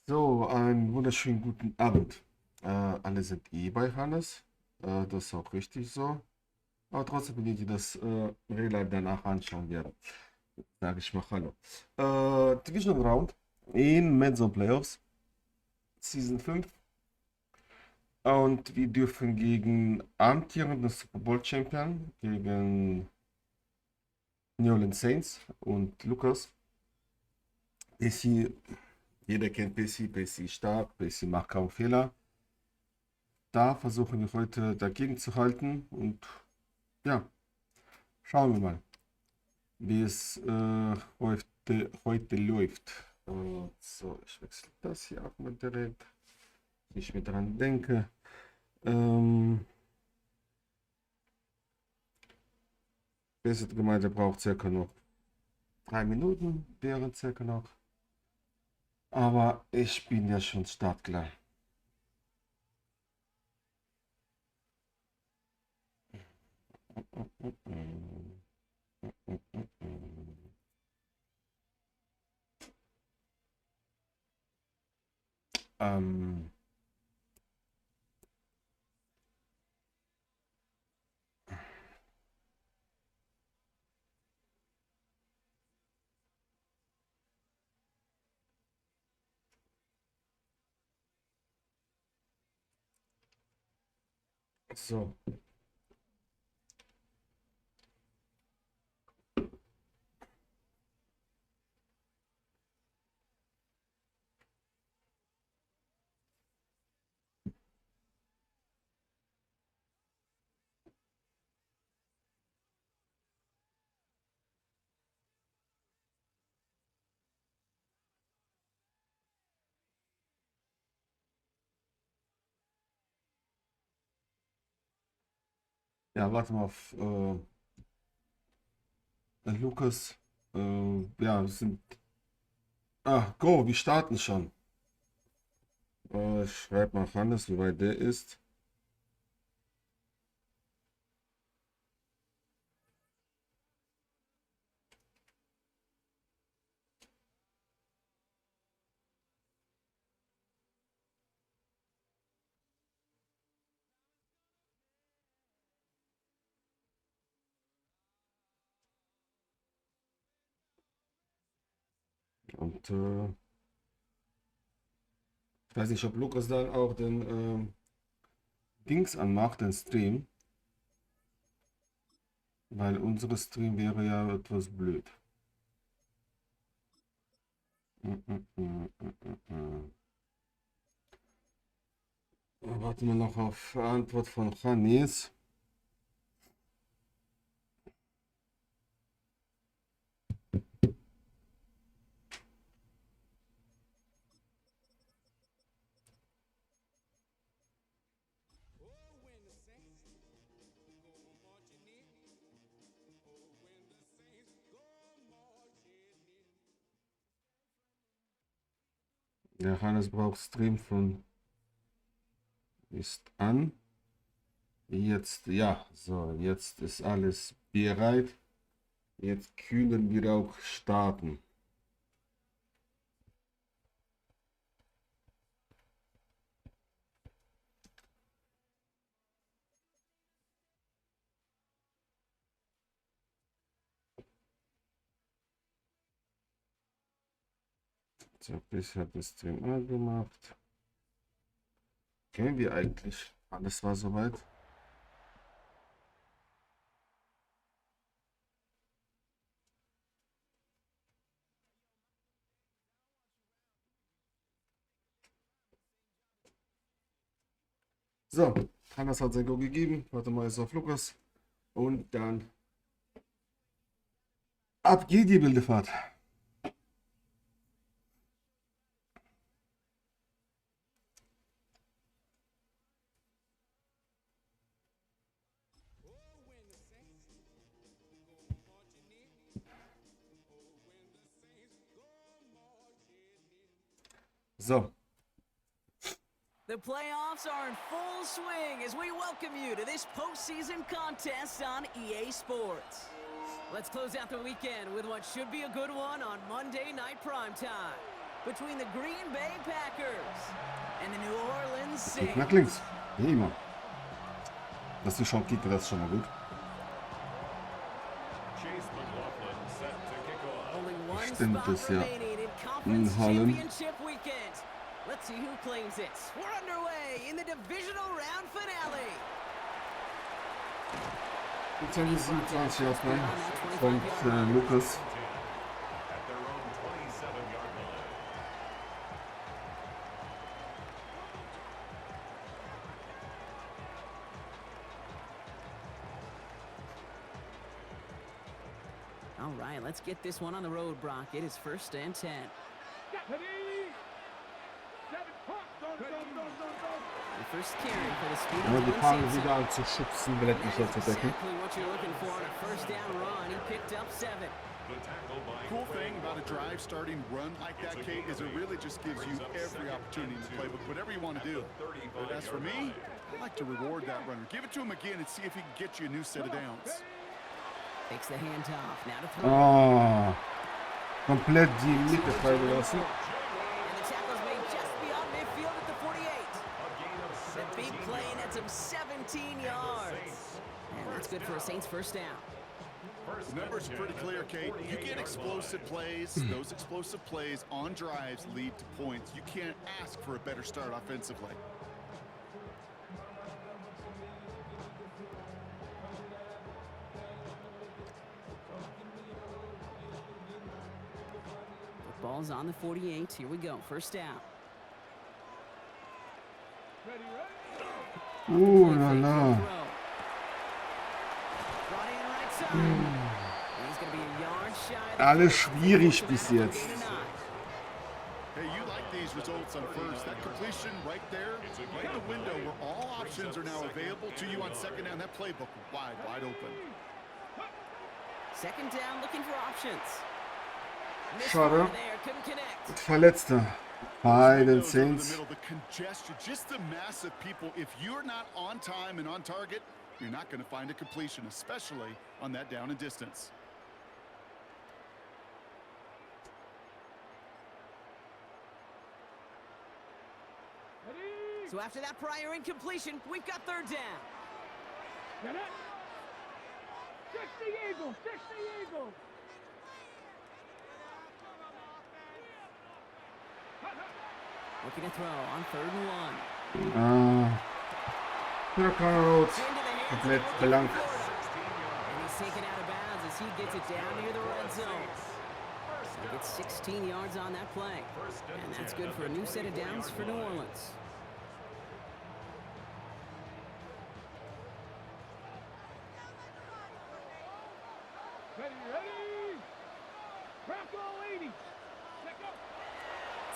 So, einen wunderschönen guten Abend. Alle sind bei Hannes. Das ist auch richtig so. Aber trotzdem, wenn ihr die das Real Life danach anschauen werdet, sage ich mal Hallo. Divisional Round in MadZone Playoffs, Season 5. Und wir dürfen gegen amtierenden Super Bowl Champion, gegen New Orleans Saints und Lukas. Pessi, jeder kennt Pessi, Pessi ist stark, Pessi macht kaum Fehler. Da versuchen wir heute dagegen zu halten und ja, schauen wir mal, wie es heute läuft. So, ich wechsle das hier ab mal direkt, wenn ich mir dran denke. Beste Gemeinde braucht circa noch 3 Minuten, wären circa noch. Aber ich bin ja schon startklar. Ähm, so, ja, warte mal auf Lukas. Ja, wir sind. Ah, go, wir starten schon. Ich schreibe mal Hannes, wie weit der ist. Und ich weiß nicht, ob Lukas dann auch den Dings anmacht, den Stream. Weil unsere Stream wäre ja etwas blöd. Mm, mm, mm, mm, mm, mm. Warten wir noch auf Antwort von Hannes. Der Hannes braucht Stream von ist an. Jetzt, ja, so, jetzt ist alles bereit. Jetzt können wir auch starten. So, bisher hat das Stream angemacht. Kennen wir eigentlich? Alles war soweit. So, Hannes hat sein Go gegeben. Warte mal, jetzt auf Lukas. Und dann ab geht die wilde Fahrt. So, The playoffs are in full swing as we welcome you to this postseason contest on EA Sports. Let's close out the weekend with what should be a good one on Monday Night Primetime. between the Green Bay Packers and the New Orleans Kick nach Saints. links. Wie immer. Dass du schon kickst, das ist schon mal gut. Only one Stimmt spot das, ja. remaining in Conference Hallen. Championship weekend. Let's see who claims it. We're underway in the Divisional Round finale. Jetzt haben wir 27 auf nein. Von Lukas. All right, let's get this one on the road, Brock. It is 1st and 10. The first carry for the speedy Ja, die Dylan fangen Sampson. wieder an zu schubsen, will etwas That's zu decken. exactly what you're looking for on a first down run. He picked up 7. Cool thing about a drive starting run like that, Kate, is it really just gives you every opportunity in the playbook, whatever you want to do. But as for me, I like to reward that runner. Give it to him again and see if he can get you a new set of downs. Takes the handoff. Now to throw. Ah, komplett die Mitte freigelassen. And the tackle's made just beyond midfield at the 48. The big play nets him 17 yards. And that's good for a Saints first down. The numbers are pretty clear, Kate. You get explosive plays. Those explosive plays on drives lead to points. You can't ask for a better start offensively. The ball's on the 48. Here we go. First down. La la. Brought in right side. And he's going to be a yard shy of the Alles first. schwierig bis jetzt. Hey, you like these results on first. That completion right there, right in the window where all options are now available to you on second down. That playbook wide open. Second down, looking for options. Schade. There, couldn't connect. Verletzter bei den Windows over the Saints. middle, the congestion, just the mass of people. If you're not on time and on target, you're not going to find a completion, especially on that down and distance. So after that prior incompletion, we've got third down. Looking to throw on 3rd and 1. Ah, Knockout. Into the hands of Komplett the blank. quarterback. And he's taken out of bounds as he gets it down near the red zone. He gets 16 yards on that play. And that's good for a new set of downs for New Orleans.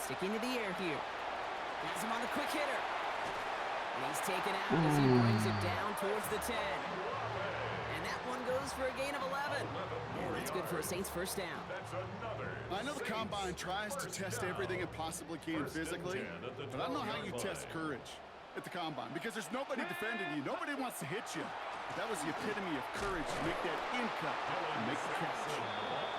Sticking to the air here. Has him on the quick hitter. And he's taken out as he brings it down towards the 10. And that one goes for a gain of 11. And that's good for a Saints first down. I know the Combine tries to test everything it possibly can physically, but I don't know how you test courage at the Combine because there's nobody defending you. Nobody wants to hit you. That was the epitome of courage to make that in cut and make the catch.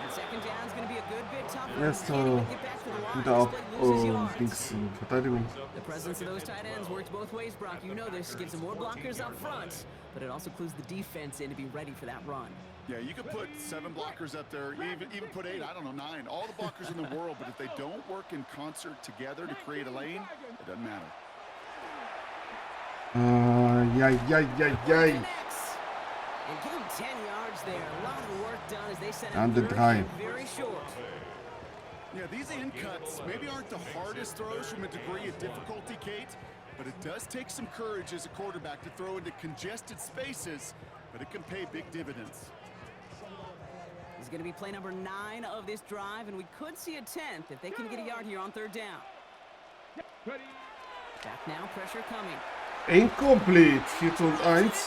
And second down is going to be a good bit tougher. Erster Can't even get back to the line. wieder auf This play loses yards. links in Verteidigung. The presence of those tight ends works both ways, Brock. You know this. Gives them more blockers up front, but it also clues the defense in to be ready for that run. Yeah, you could put 7 blockers up there, even put 8, I don't know, 9, all the blockers in the world, but if they don't work in concert together to create a lane, it doesn't matter. Jai. Connects. And give him 10 yards there. A lot of work done as they send An it den 3. very short. Yeah, these in cuts maybe aren't the hardest throws from a degree of difficulty, Kate, but it does take some courage as a quarterback to throw into congested spaces, but it can pay big dividends. He's going to be play number 9 of this drive, and we could see a 10th if they can get a yard here on third down. Back now, pressure coming. Incomplete. 4 und 1. In the end zone.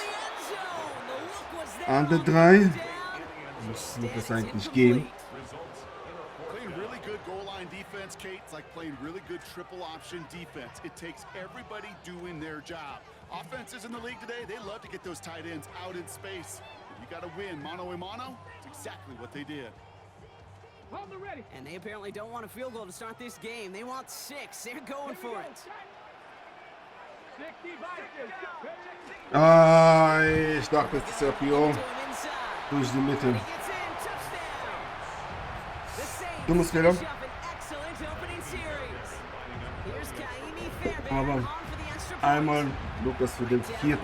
The look was there An der on 3. third down. Muss Instead, das it's eigentlich incomplete. gehen. Playing really good goal line defense, Kate, it's like playing really good triple option defense. It takes everybody doing their job. Offenses in the league today, they love to get those tight ends out in space. But you got to win mano a mano. It's exactly what they did. And they apparently don't want a field goal to start this game. They want 6. They're going for it. Ah, ich dachte, das ist Serpio durch die Mitte. Dummes Fehler. Aber einmal Lukas für den 4.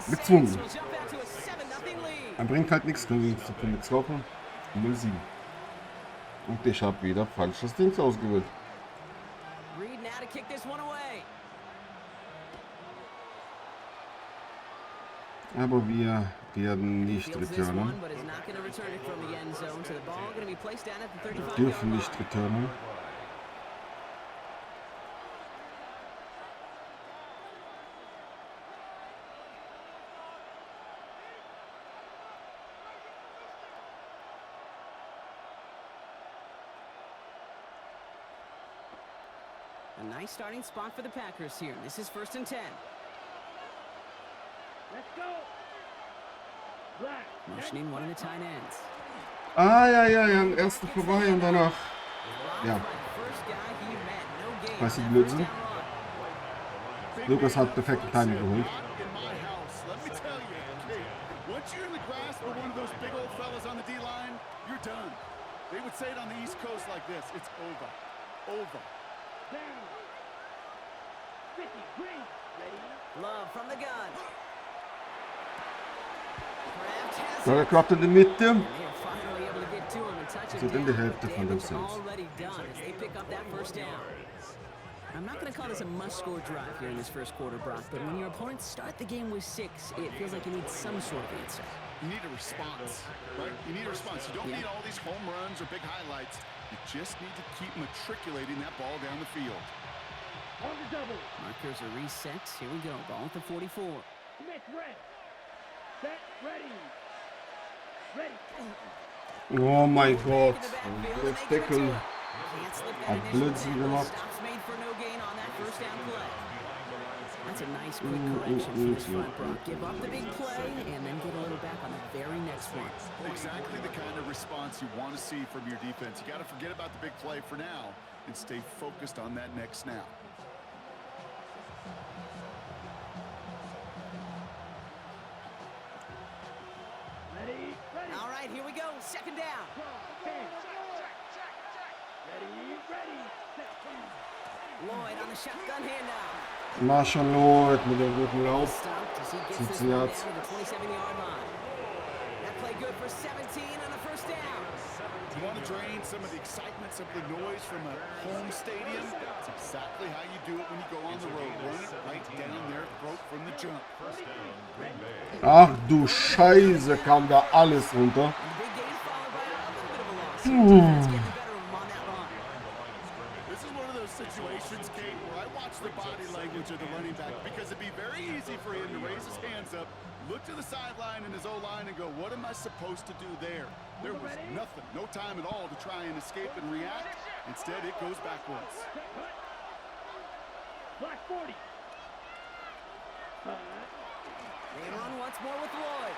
gezwungen. Er bringt halt nichts, können wir zu nichts laufen. 0-7. Und ich habe wieder falsches Ding ausgewählt. Aber wir werden nicht returnen. Wir dürfen nicht returnen. A nice starting spot for the Packers here. This is 1st and 10. Let's go. Motioning one of the tight ends. Ah, ja, am ersten vorbei und danach. Ja. Weißt du, die blöd sind? Lukas hat perfekten Timing geholt. They would say it on the East Coast like this. It's over. Love from the gun. So, er klappt in die Mitte. So in die Hälfte von dem Saints. I'm not going to call this a must-score drive here in this first quarter, Brock, but when your opponents start the game with 6, it feels like you need some sort of answer. You need a response, right? You need a response. You don't need all these home runs or big highlights. You just need to keep matriculating that ball down the field. On the double. Markers are reset. Here we go. Ball at the 44. Commit red. Set, ready. Ready. Oh mein Gott. Der Deckel hat Blödsinn gemacht. That's a nice quick correction for this front, Brock. Give up the big play and then get a little back on the very next one. Exactly the kind of response you want to see from your defense. You got to forget about the big play for now and stay focused on that next snap. All right, here we go. 2nd down. Lloyd on the shotgun handoff. Marshall Lloyd mit dem guten Lauf. 17 Yards. That play good for 17 on the 1st down. You want to drain some of the excitement, some of the noise from a home stadium? That's exactly how you do it when you go on the road. Run it right down their throat from the jump. Ach du Scheiße, kam da alles runter. This is one of those situations, Kate, where I watch the body language of the running back because it'd be very easy for him to raise his hands up, look to the sideline and his O-line and go, what am I supposed to do there? There was nothing, no time at all to try and escape and react. Instead, it goes backwards. Black 40. They run once more with Lloyd.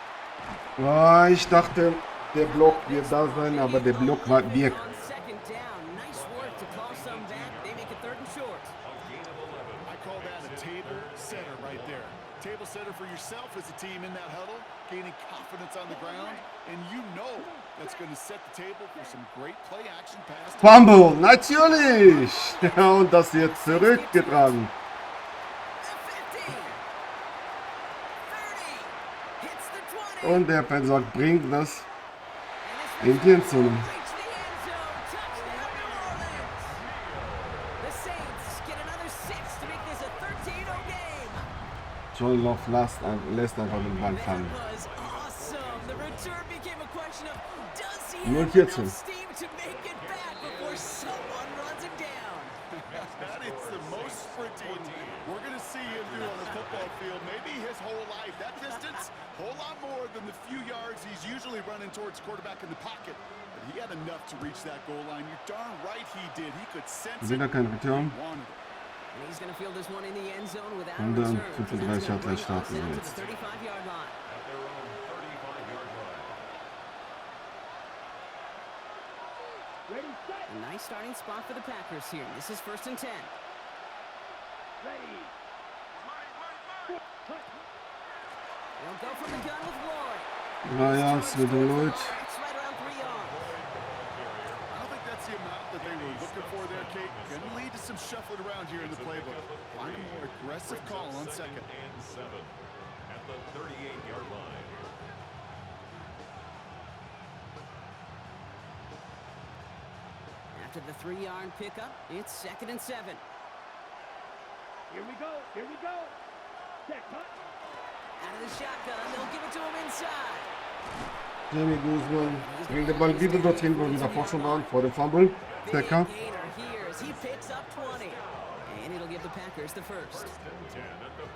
Ah, ich dachte, der Block wird da sein, aber der Block war weg. Table setter for yourself as a team in that huddle, gaining confidence on the ground, and you know that's going to set the table for some great play action pass. Fumble, natürlich! Ja, und das jetzt zurückgetragen. Und der Fan sagt, bringt das in die Endzone. John Love lässt einfach den Ball fallen. 0-14. We're going to see him do on the football field maybe his whole life. That distance, a whole lot more than the few yards he's usually running towards quarterback in the pocket. But he had enough to reach that goal line. You're darn right he did. He could sense it. Wieder kein Return. Und dann 35 Yard gleich starten wir jetzt. A nice starting spot for the Packers here. This is 1st and 10. They'll go from the gun with Lloyd. 3 Yards mit dem Lloyd. That's right around 3 yards. I don't think that's the amount that they were looking for there, Kate. Going to lead to some shuffling around here in the playbook. Find a more aggressive call on 2nd and 7 at the 38-yard line. After the 3-yard pickup, it's 2nd and 7. Here we go. Check, huh? Out of the shotgun, they'll give it to him inside. Jamie Guzman bringt den Ball wieder dorthin, wo wir davor schon waren, vor dem Fumble. Decker. Big gainer here as he picks up 20. And it'll give the Packers the first.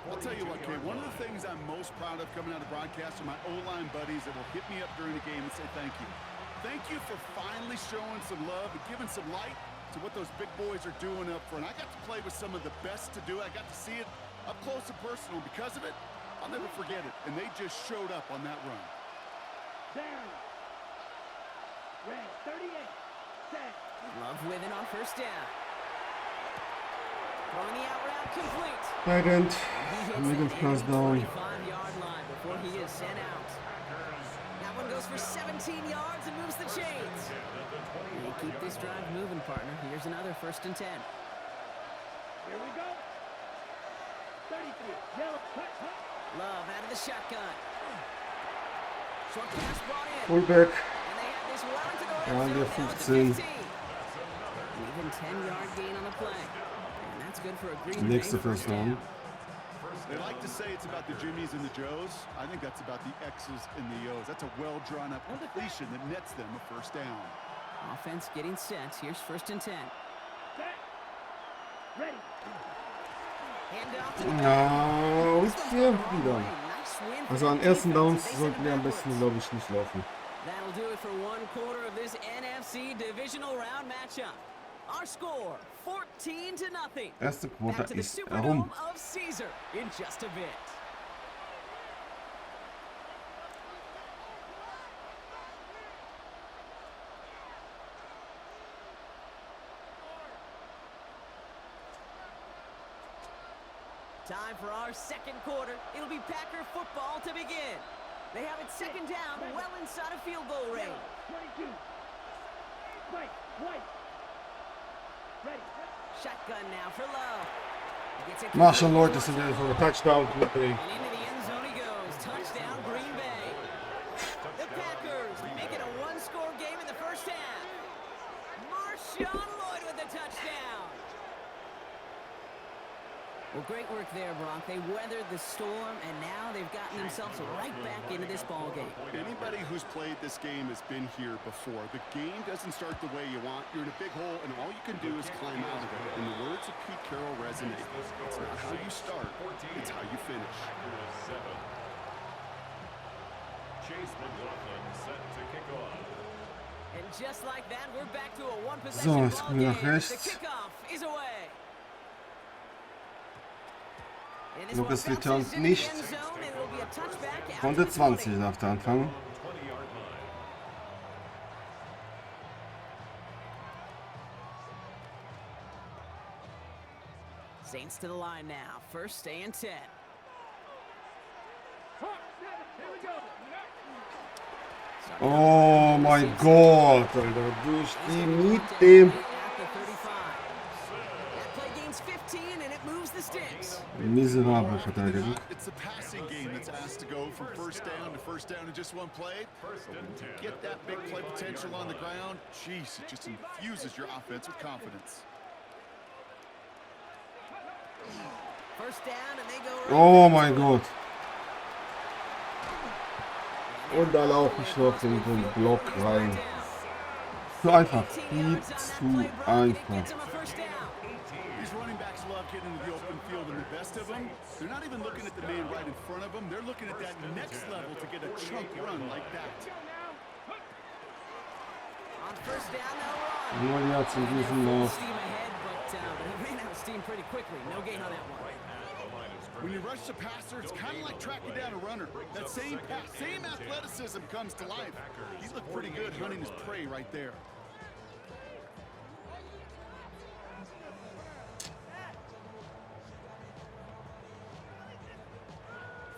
I'll tell you what, Kate, one of the things I'm most proud of coming out of broadcast are my O-line buddies that will hit me up during the game and say thank you. Thank you for finally showing some love and giving some light to what those big boys are doing up front. I got to play with some of the best to do it. I got to see it up close and personal. Because of it, I'll never forget it. And they just showed up on that run. Down. Red, 38. Set. Love with it on 1st down. Throwing the out route complete. Second. He hits Mit dem the First down. 45-yard line before he is sent out. That one goes for 17 yards and moves the chains. They keep this drive moving, partner. Here's another 1st and 10. Here we go. 33. Yellow. Cut. Love out of the shotgun. Short pass brought in. Fullback. And they have this well into the Ja, red der zone, now at the 15. 15. Even 10-yard gain on the play. And that's good for a Green Bay Nächste First down. They like to say it's about the Jimmies and the Joes. I think that's about the X's and the O's. That's a well-drawn-up completion that nets them a 1st down. Offense getting set. Here's 1st and 10. Set. Ready. Handoff to the Ja, und hier wieder. nice win for Also an the ersten defense. Downs They set sollten wir am that besten, course. glaube ich, nicht laufen. That'll do it for one quarter of this NFC Divisional Round matchup. Our score, 14-0. Erste Back Quarter to the ist herum. Superdome of Caesar in just a bit. Time for our 2nd quarter. It'll be Packer football to begin. They have it 2nd down, well inside of field goal range. 22. White. Ready. Shotgun now for Love. Gets it Mach schon, Leute, das sind ja so Touchdown. And into the end zone he goes. Touchdown, Green Bay. The Packers make it a one-score game in the 1st half. Marshawn Lloyd with the touchdown. Well, great work there, Brock. They weathered the storm, and now they've gotten themselves right back into this ball game. Anybody who's played this game has been here before. The game doesn't start the way you want. You're in a big hole, and all you can do is climb out of it. And the words of Pete Carroll resonate. It's not how you start, it's how you finish. Chase McLaughlin set to kick off. And just like that, we're back to a So, one-possession jetzt ball kommen wir nach game. The rechts. kickoff is away. And this Lucas one bounces returnt into the nicht. end zone, and it'll be a touchback out Runde to the 20. 20 nach der Anfang. 20-yard line. Saints to the line now. 1st and 10. Here we go. Oh mein Gott, Alter. Durch die Mitte. Miserabel Verteidigung. It's the passing game that's asked to go from 1st down in just one play. But when you get that big play potential on the ground, jeez, it just infuses your offense with confidence. 1st down and they go right Oh back mein to it. Gott. Und da laufe ich noch in den Block rein. Zu einfach. Viel zu einfach. These running backs love getting into the open field, and the best of them, they're not even looking at the man right in front of them. They're looking at that next level to get a chunk run like that. On 1st down, they'll run. Nur jetzt in diesem Full noch. steam ahead, but he ran out of steam pretty quickly. No gain on that one. When you rush the passer, it's kind of like tracking down a runner. That same pass, same athleticism comes to life. He looked pretty good hunting his prey right there.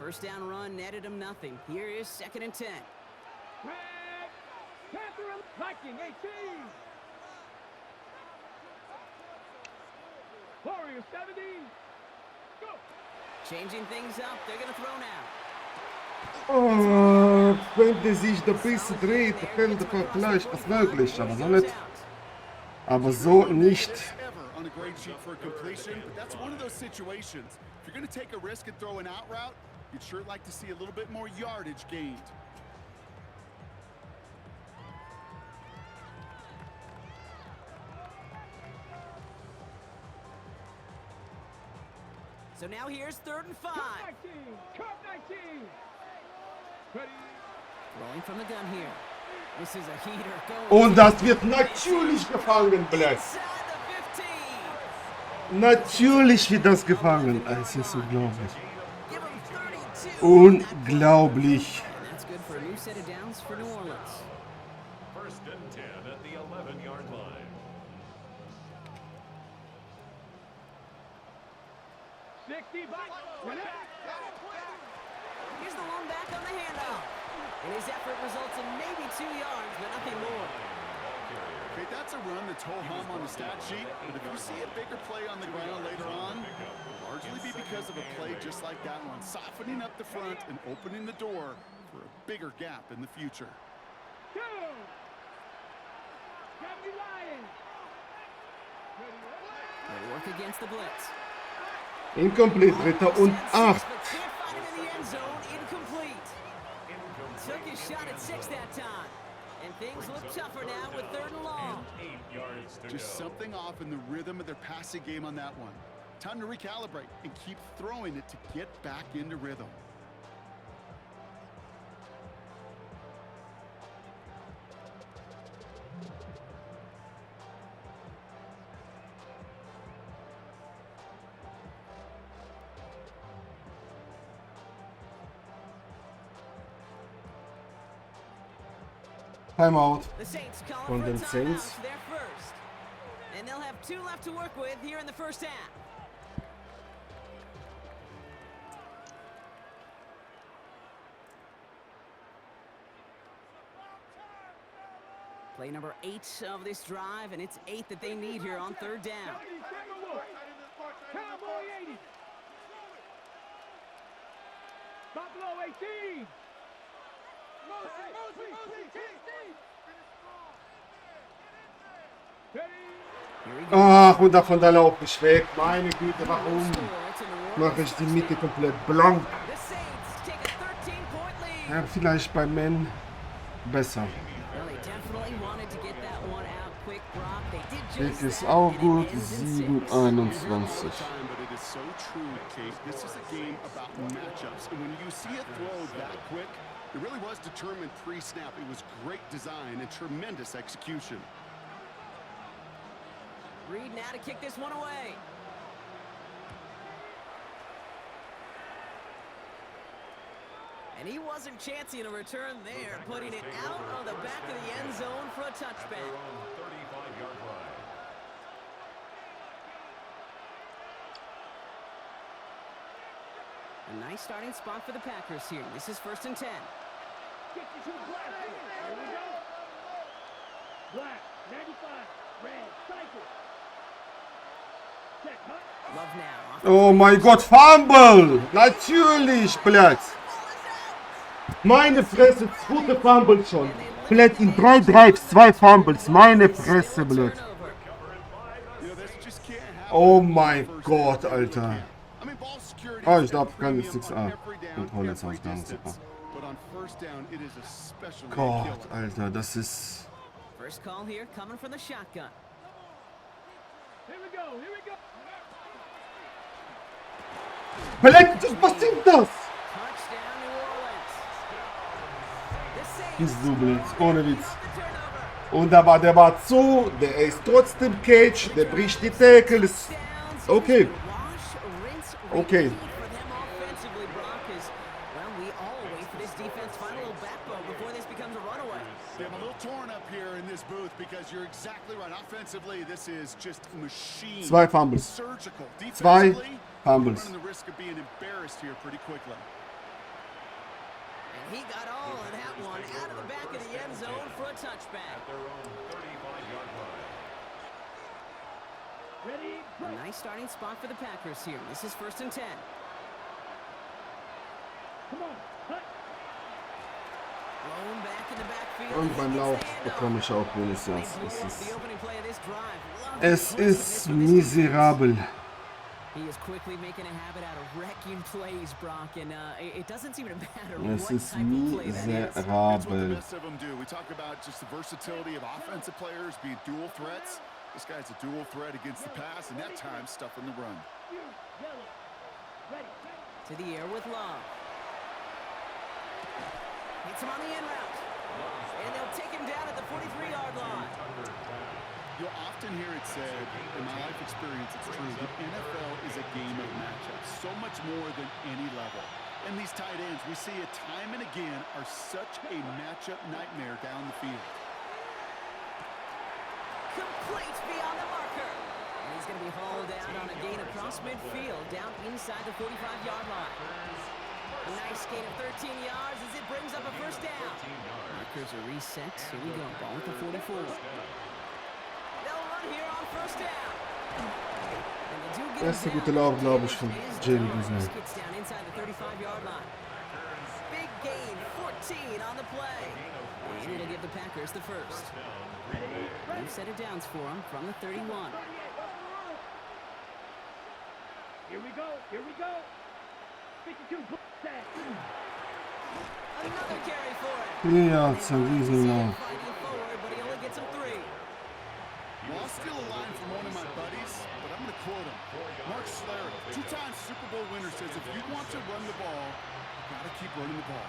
First down run netted him nothing. Here is 2nd and 10. Grab. Catherine Viking 18. Warrior 70. Go. Changing things up. They're going to throw now. Wenn der sich da bisschen dreht, dann könnte vielleicht was möglich, aber so nicht. Aber so nicht. Ever on a grade sheet for a completion, but that's one of those situations. If you're going to take a risk and throw an out route, you'd sure like to see a little bit more yardage gained. So now here's 3rd and 5. Cup 19. Cup 19. Ready. Throwing from the gun here. This is a heater going. Und das wird natürlich gefangen, blöd. Inside the 15. Natürlich wird das gefangen. Es ist unglaublich. Give him 32. Unglaublich. And that's good for a new set of downs for New Orleans. First and 10 at the 11-yard line. 60 back. Here's the lone back on the handoff. And his effort results in maybe 2 yards, but nothing more. Okay, that's a run that's ho-hum on the stat sheet, but if you see a bigger play on the ground later on, it'll largely be because of a play just like that one, softening up the front and opening the door for a bigger gap in the future. Go. Gabby Lions. They work against the blitz. Incomplete, Dritter und 8. But can't find it in the end zone. Incomplete. Took his shot at 6 that time. And things look tougher now with 3rd and long. 8 yards to Just go. something off in the rhythm of their passing game on that one. Time to recalibrate and keep throwing it to get back into rhythm. Timeout. The Saints call Von for a den timeout. Saints. They're first. And they'll have 2 left to work with here in the first half. Play number 8 of this drive, and it's 8 that they need here on 3rd down. Cowboy 80. Buffalo 18. Ready. Here he goes. Ach, und davon da laufe ich weg. Meine Güte, warum Score. It's in New Orleans mache ich die first Mitte down. komplett blank? The Saints take a 13-point lead. Ja, vielleicht bei Men besser. Well, they definitely wanted to get that one out quick, Brock. They did Weg just ist that, auch and gut. it ends in 6. 7:21. Time, but it is so true, Kate. This is a game about matchups. And when you see a throw that quick, it really was determined pre-snap. It was great design and tremendous execution. Reed now to kick this one away. And he wasn't chancing a return there, putting it out of the back of the end zone for a Their touchback. own 35-yard line. A nice starting spot for the Packers here. This is 1st and 10. Get you to the black. Here we go. Black, 95, red, cycle. Check, huh? Love now. Oh mein Gott, Fumble! Natürlich, blöd. Meine Fresse, 2. Fumble schon. Blöd, in 3 Drives, 2 Fumbles. Meine Fresse, blöd. You know, this just can't happen. Oh mein Gott, Alter. I mean, ball security Oh, is ich glaube, a kann premium jetzt nichts. on Ah, every down, Kontrolle ist every ausgegangen, distance. super. But on first down, it is especially a Gott, killer. Alter, das ist... First call here coming from the shotgun. Here we go, here we go. Blöd, was sind das? Touchdown, New Orleans. The Saints Ist so blöd, ohne Witz. the turnover. Und der war zu, der ist trotzdem Cage, der bricht die Tackles. Downs. Okay. Wash, rinse, Okay. repeat for them offensively, Brock, is, well, we all wait for this defense to find a little backbone before this becomes a runaway. Yeah, I'm a little torn up here in this booth because you're exactly right. Offensively, this is just machine. 2 Fumbles. Surgical. 2 Defensively, Fumbles. running the risk of being embarrassed here pretty quickly. He got all of that one out of the back of the end zone for a touchback. At their own 35-yard line. Ready, A break. nice starting spot for the Packers here. This is 1st and 10. Come on, cut. Thrown back in the backfield. Und beim He Lauf gets the handoff. bekomme ich auch They Munitions. blew off the opening play of this drive. Love Es the push ist from this one. miserabel. He is quickly making a habit out of wrecking plays, Brock, and it doesn't seem to matter Es what ist type of play that is. That's what the miserabel. best of them do. We talk about just the versatility of offensive players being dual threats. This guy's a dual threat against the pass, and at times stuffing the run. You, yellow. Ready. To the air with Love. Hits him on the in route. And they'll take him down at the 43-yard line. You'll often hear it said, in my life experience, it's true, the NFL is a game of matchups, so much more than any level. And these tight ends, we see it time and again, are such a matchup nightmare down the field. Complete beyond the marker. And he's going to be hauled down on a gain across midfield, down inside the 45-yard line. A nice gain of 13 yards as it brings up a first down. Markers are reset. Here we go. Ball at the 44. They'll run here on first down. And they do get him Erste down. gute Lauf, glaube ich, von Is Jalen Jones. Divisional. Gets down inside the 35-yard line. Big gain, 14 on the play. And it'll give the Packers the first. New set of downs for him from the 31. Here we go. Here we go. 52. Set. Another carry for him. Ja, it's a Riesenlauf. Fighting forward, but he only gets him 3. Well, I'll steal a line from one of my buddies, but I'm going to quote him. Mark Schlereth, two-time Super Bowl winner, says if you want to run the ball, you got to keep running the ball.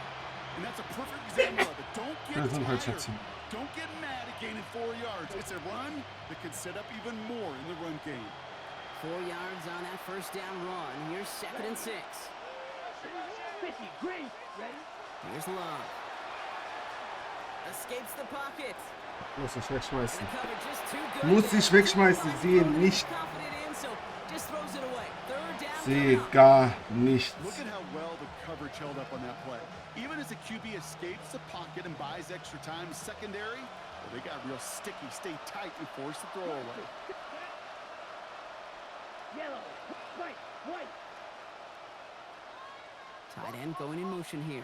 And that's a perfect example of it. Don't get tired. Don't get mad at gaining 4 yards. It's a run that can set up even more in the run game. 4 yards on that first down run. Here's 2nd and 6. 50. Green. Ready. Here's Love. Escapes the pocket. Muss ich wegschmeißen. The cover just too good. Muss ich wegschmeißen. Sehe nicht. Confident in, so just throws it away. 3rd down. Sehe coming up. gar nichts. Look at how well the coverage held up on that play. Even as the QB escapes the pocket and buys extra time secondary, well, they got real sticky, stay tight, and force the throw away. Yellow. White. White. Tight end going in motion here.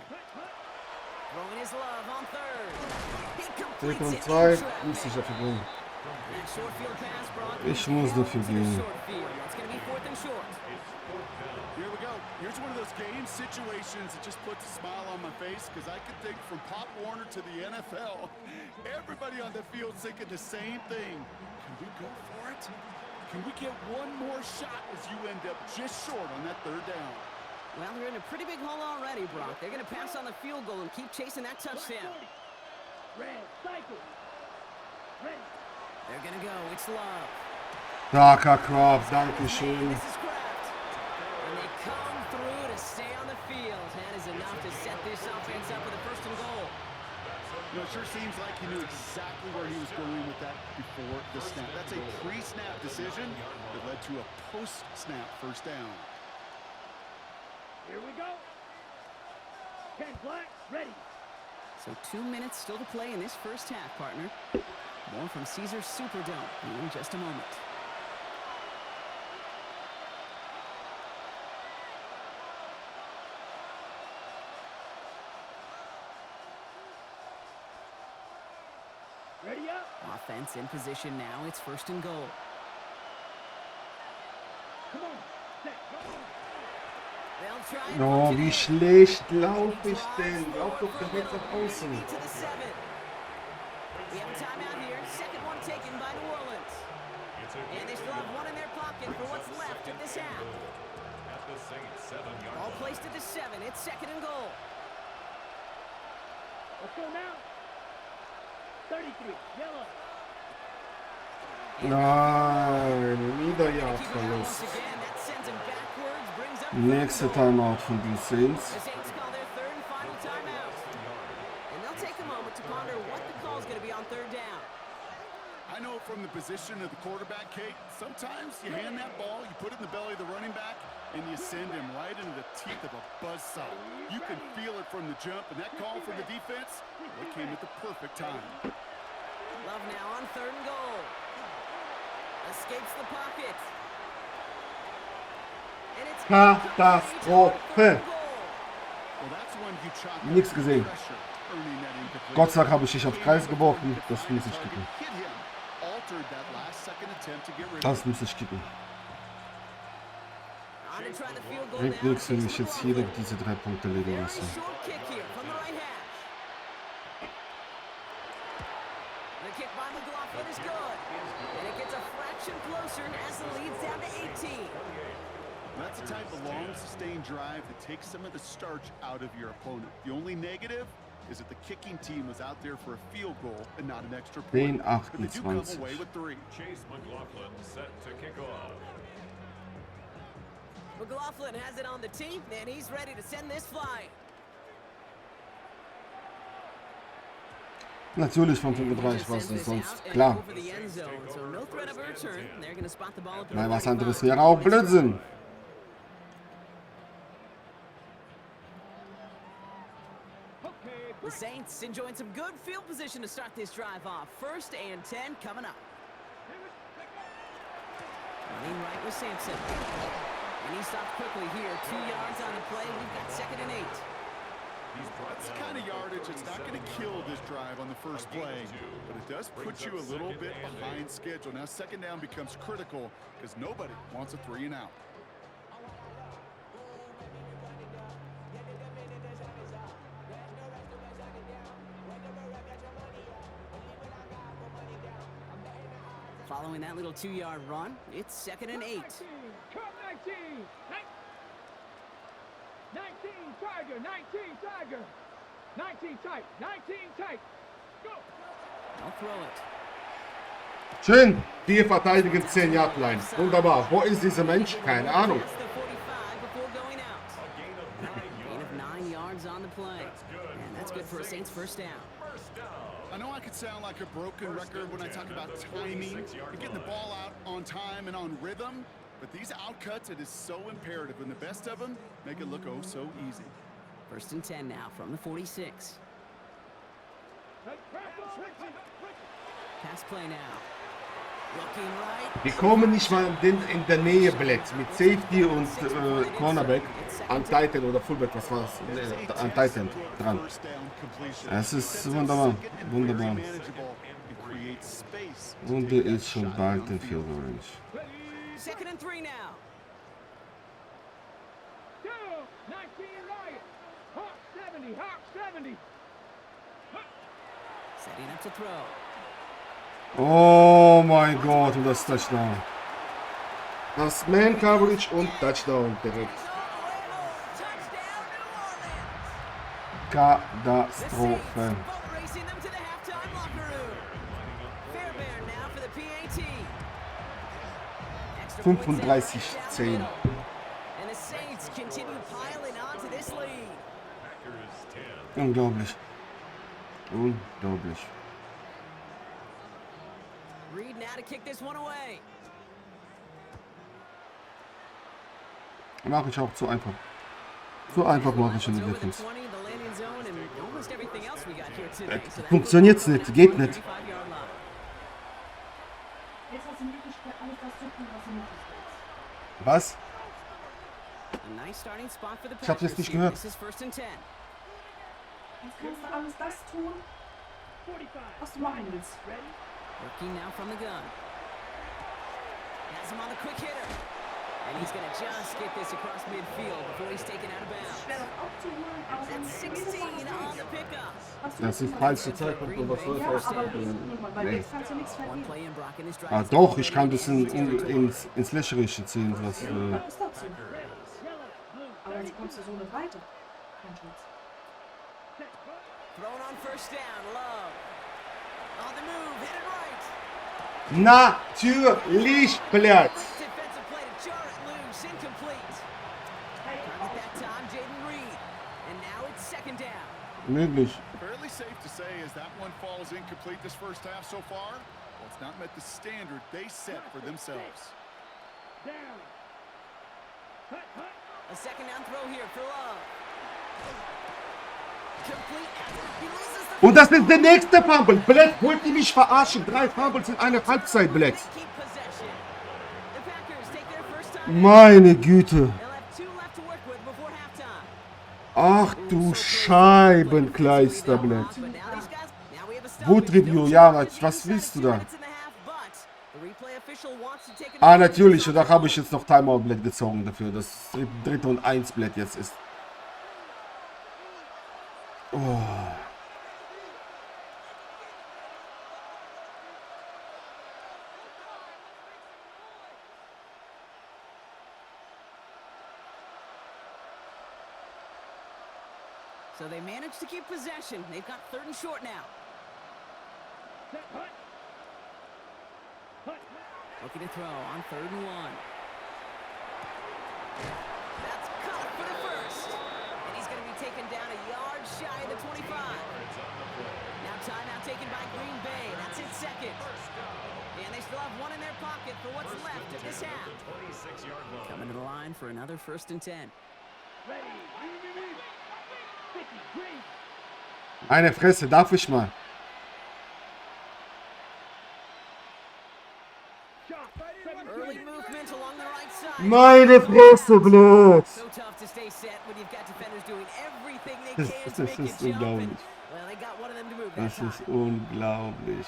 Throwing his Love on 3rd. He completes Und it in 2 traffic. muss ich dafür gehen. That short field pass brought Ich muss dafür to the gehen. short field. That's going to be 4th and short. Here we go. Here's one of those game situations that just puts a smile on my face because I could think from Pop Warner to the NFL, everybody on the field thinking the same thing. Can we go for it? Can we get one more shot as you end up just short on that 3rd down? Well, they're in a pretty big hole already, Brock. They're going to pass on the field goal and keep chasing that touchdown. Red. Cycle. Ready. They're going to go. It's Love. Starker Kraft, danke schön. This is Kraft. And they come through to stay on the field. That is enough to set this offense up with a 1st and goal. You know, it sure seems like he knew exactly where he was going with that before the snap. That's a pre-snap decision that led to a post-snap 1st down. Here we go. 10 black. Ready. So 2 minutes still to play in this first half, partner. More from Caesars Superdome in just a moment. Ready up. Offense in position now. It's 1st and goal. Come on. Set. Go. They'll try and Oh, punch it wie in. schlecht laufe ich denn? Lauf doch direkt nach außen. To the 7. We have a timeout here. 2nd one taken by New Orleans. And they still have one in their pocket for what's left of this half. At the Saints 7-yard All line. placed at the 7. It's 2nd and goal. Let's go now. 33. Yellow. Nein, wieder Keep it going Yardverlust. once again. That sends him backwards, brings up Nächste 3rd and goal. Timeout von den Saints. The Saints call their 3rd and final timeout. And they'll take a moment to ponder what the call is going to be on 3rd down. I know from the position position of the quarterback, Kate. Sometimes you hand that ball, you put it in the belly of the running back, and you send him right into the teeth of a buzzsaw. You can feel it from the jump, and that call from the defense, well, it came at the perfect time. Love now on 3rd and goal. Escapes the pocket. And it's Katastrophe. Well, that's when you chalk up Nichts gesehen. pressure, earning that incomplete. Gott sei Dank habe ich nicht auf Kreis geworfen. Das muss ich kippen. Hit him, altered that last-second attempt to get rid of Das muss ich kippen. on to try the field goal Bringt now. nichts, wenn ich jetzt hier diese 3 Punkte legen Very lasse. short kick here from the right hash. The kick by McLaughlin is good. And it gets a fraction closer as the lead's down to 18. That's the type of long, sustained drive that takes some of the starch out of your opponent. The only negative is that the kicking team was out there for a field goal and not an extra point. But they do come 10-28. away with 3. Chase McLaughlin set to kick off. McLaughlin has it on the tee, and he's ready to send this flying. Natürlich vom 35, was ist sonst? Klar. Over the end zone, so no threat of a return. They're going to spot the ball up at Nein, the was anderes 35. wäre auch Blödsinn. The Saints enjoying some good field position to start this drive off. 1st and 10 coming up. Running right with Sampson. And he stopped quickly here. 2 yards on the play. We've got 2nd and 8. That's the kind of yardage that's not going to kill this drive on the first play, but it does put you a little bit behind schedule. Now 2nd down becomes critical because nobody wants a 3 and out. Following that little 2-yard run, it's 2nd and 8. Come 19. 19 Tiger. 19 Tiger. 19 tight. 19 tight. Go. They'll throw it. Schön. Wir verteidigen 10 Yard Line. Wunderbar. Wo ist dieser Mensch? Keine Ahnung. Past the 45 before going out. Gain of 9 yards on the play. And that's good for a Saints 1st down. I know I could sound like a broken record when I talk about timing and getting the ball out on time and on rhythm, but these outcuts, it is so imperative, and the best of them make it look oh so easy. 1st and 10 now from the 46. Pass play now. Looking right. Die kommen nicht mal in der Nähe, Blatt. Mit Safety und Cornerback an Titan oder Fullback, was war das? Nee, an Titan dran. First down completion. Es ist wunderbar. Wunderbar. Manageable and creates space. Und der ist schon bald in Field Goal Range. 2nd and 3 now. 19 Riot. Hawk 70. Hawk 70. Setting up to throw. Oh mein Gott, und das Touchdown. Das Man Coverage und Touchdown direkt. Touchdown, New Orleans. Katastrophe. Boat racing them to the halftime locker room. Fairbairn now for the PAT. Extra points in right down the 35-10. middle. And the Saints continue piling on to this lead. Packers 10. Unglaublich. Unglaublich. Reed now to kick this one away. Mache ich auch zu einfach. Zu einfach mache ich in der Over the Defense. 20, the landing zone, and almost everything else we got here today. So that Funktioniert's nicht, geht nicht. 35-yard line. Jetzt hast du die Möglichkeit, alles das zu tun, was du möchtest. Was? A nice starting spot for the Ich hab's jetzt Packers nicht here. gehört. This is 1st and 10. Jetzt kannst du alles das tun, 45. was du machen willst. Working now from the gun. Has him on the quick hitter. And he's going to just get this across midfield before he's taken out of bounds. Schwer das aufzuholen, aber wenn That's du 16 on the pickup. Das ist falsche Zeitpunkt, um was soll Ja, das aber auszuprobieren? weil Nee. jetzt kannst du nichts One verlieren. play in Brock in this drive. Ah doch, ich kann das ins Lächerliche ziehen. Was, Das ist dazu. Aber jetzt kommst du so nicht weiter. Kein Schutz. Thrown on 1st down. Love. On the move. Hit it right. natürlich, Blatt. Defensive play to jar it loose. Incomplete. Target that time, Jaden Reed. And now it's 2nd down. Möglich. Fairly safe to say as that one falls incomplete this first half so far. Well, It's not met the standard they set for themselves. Down. Hut, hut. A second down throw here for Love. Complete effort. He loses the Und das ist der nächste Fumble. Blatt, wollt ihr mich verarschen? 3 Fumbles in einer Halbzeit, Blatt. keep possession. The Packers take their first time. Meine Güte. They'll have 2 left to work with before halftime. Ach du Scheibenkleister, Blatt. But now these guys, now we have a stop. Wood Review, ja, was willst du da? Minutes in the half, but the replay official wants to take it. Natürlich, und da habe ich jetzt noch Timeout, Blatt, gezogen dafür, dass 3. und 1 Blatt jetzt ist. Oh. So they managed to keep possession. They've got 3rd and short now. Set, hut. Hut. Looking to throw on 3rd and 1. That's caught for the first. And he's going to be taken down a yard shy of the 25. Now timeout taken by Green Bay. That's his 2nd. And they still have 1 in their pocket for what's left of this half. Coming to the line for another 1st and 10. Ready. 50, green. Meine Fresse, darf ich mal? Shot. Early movement along the right side. Meine Fresse, Blatt. So tough to stay set when you've got defenders doing everything they Das can to make ist it jump. And, unglaublich. well, they got one of them to move that Das time. ist unglaublich.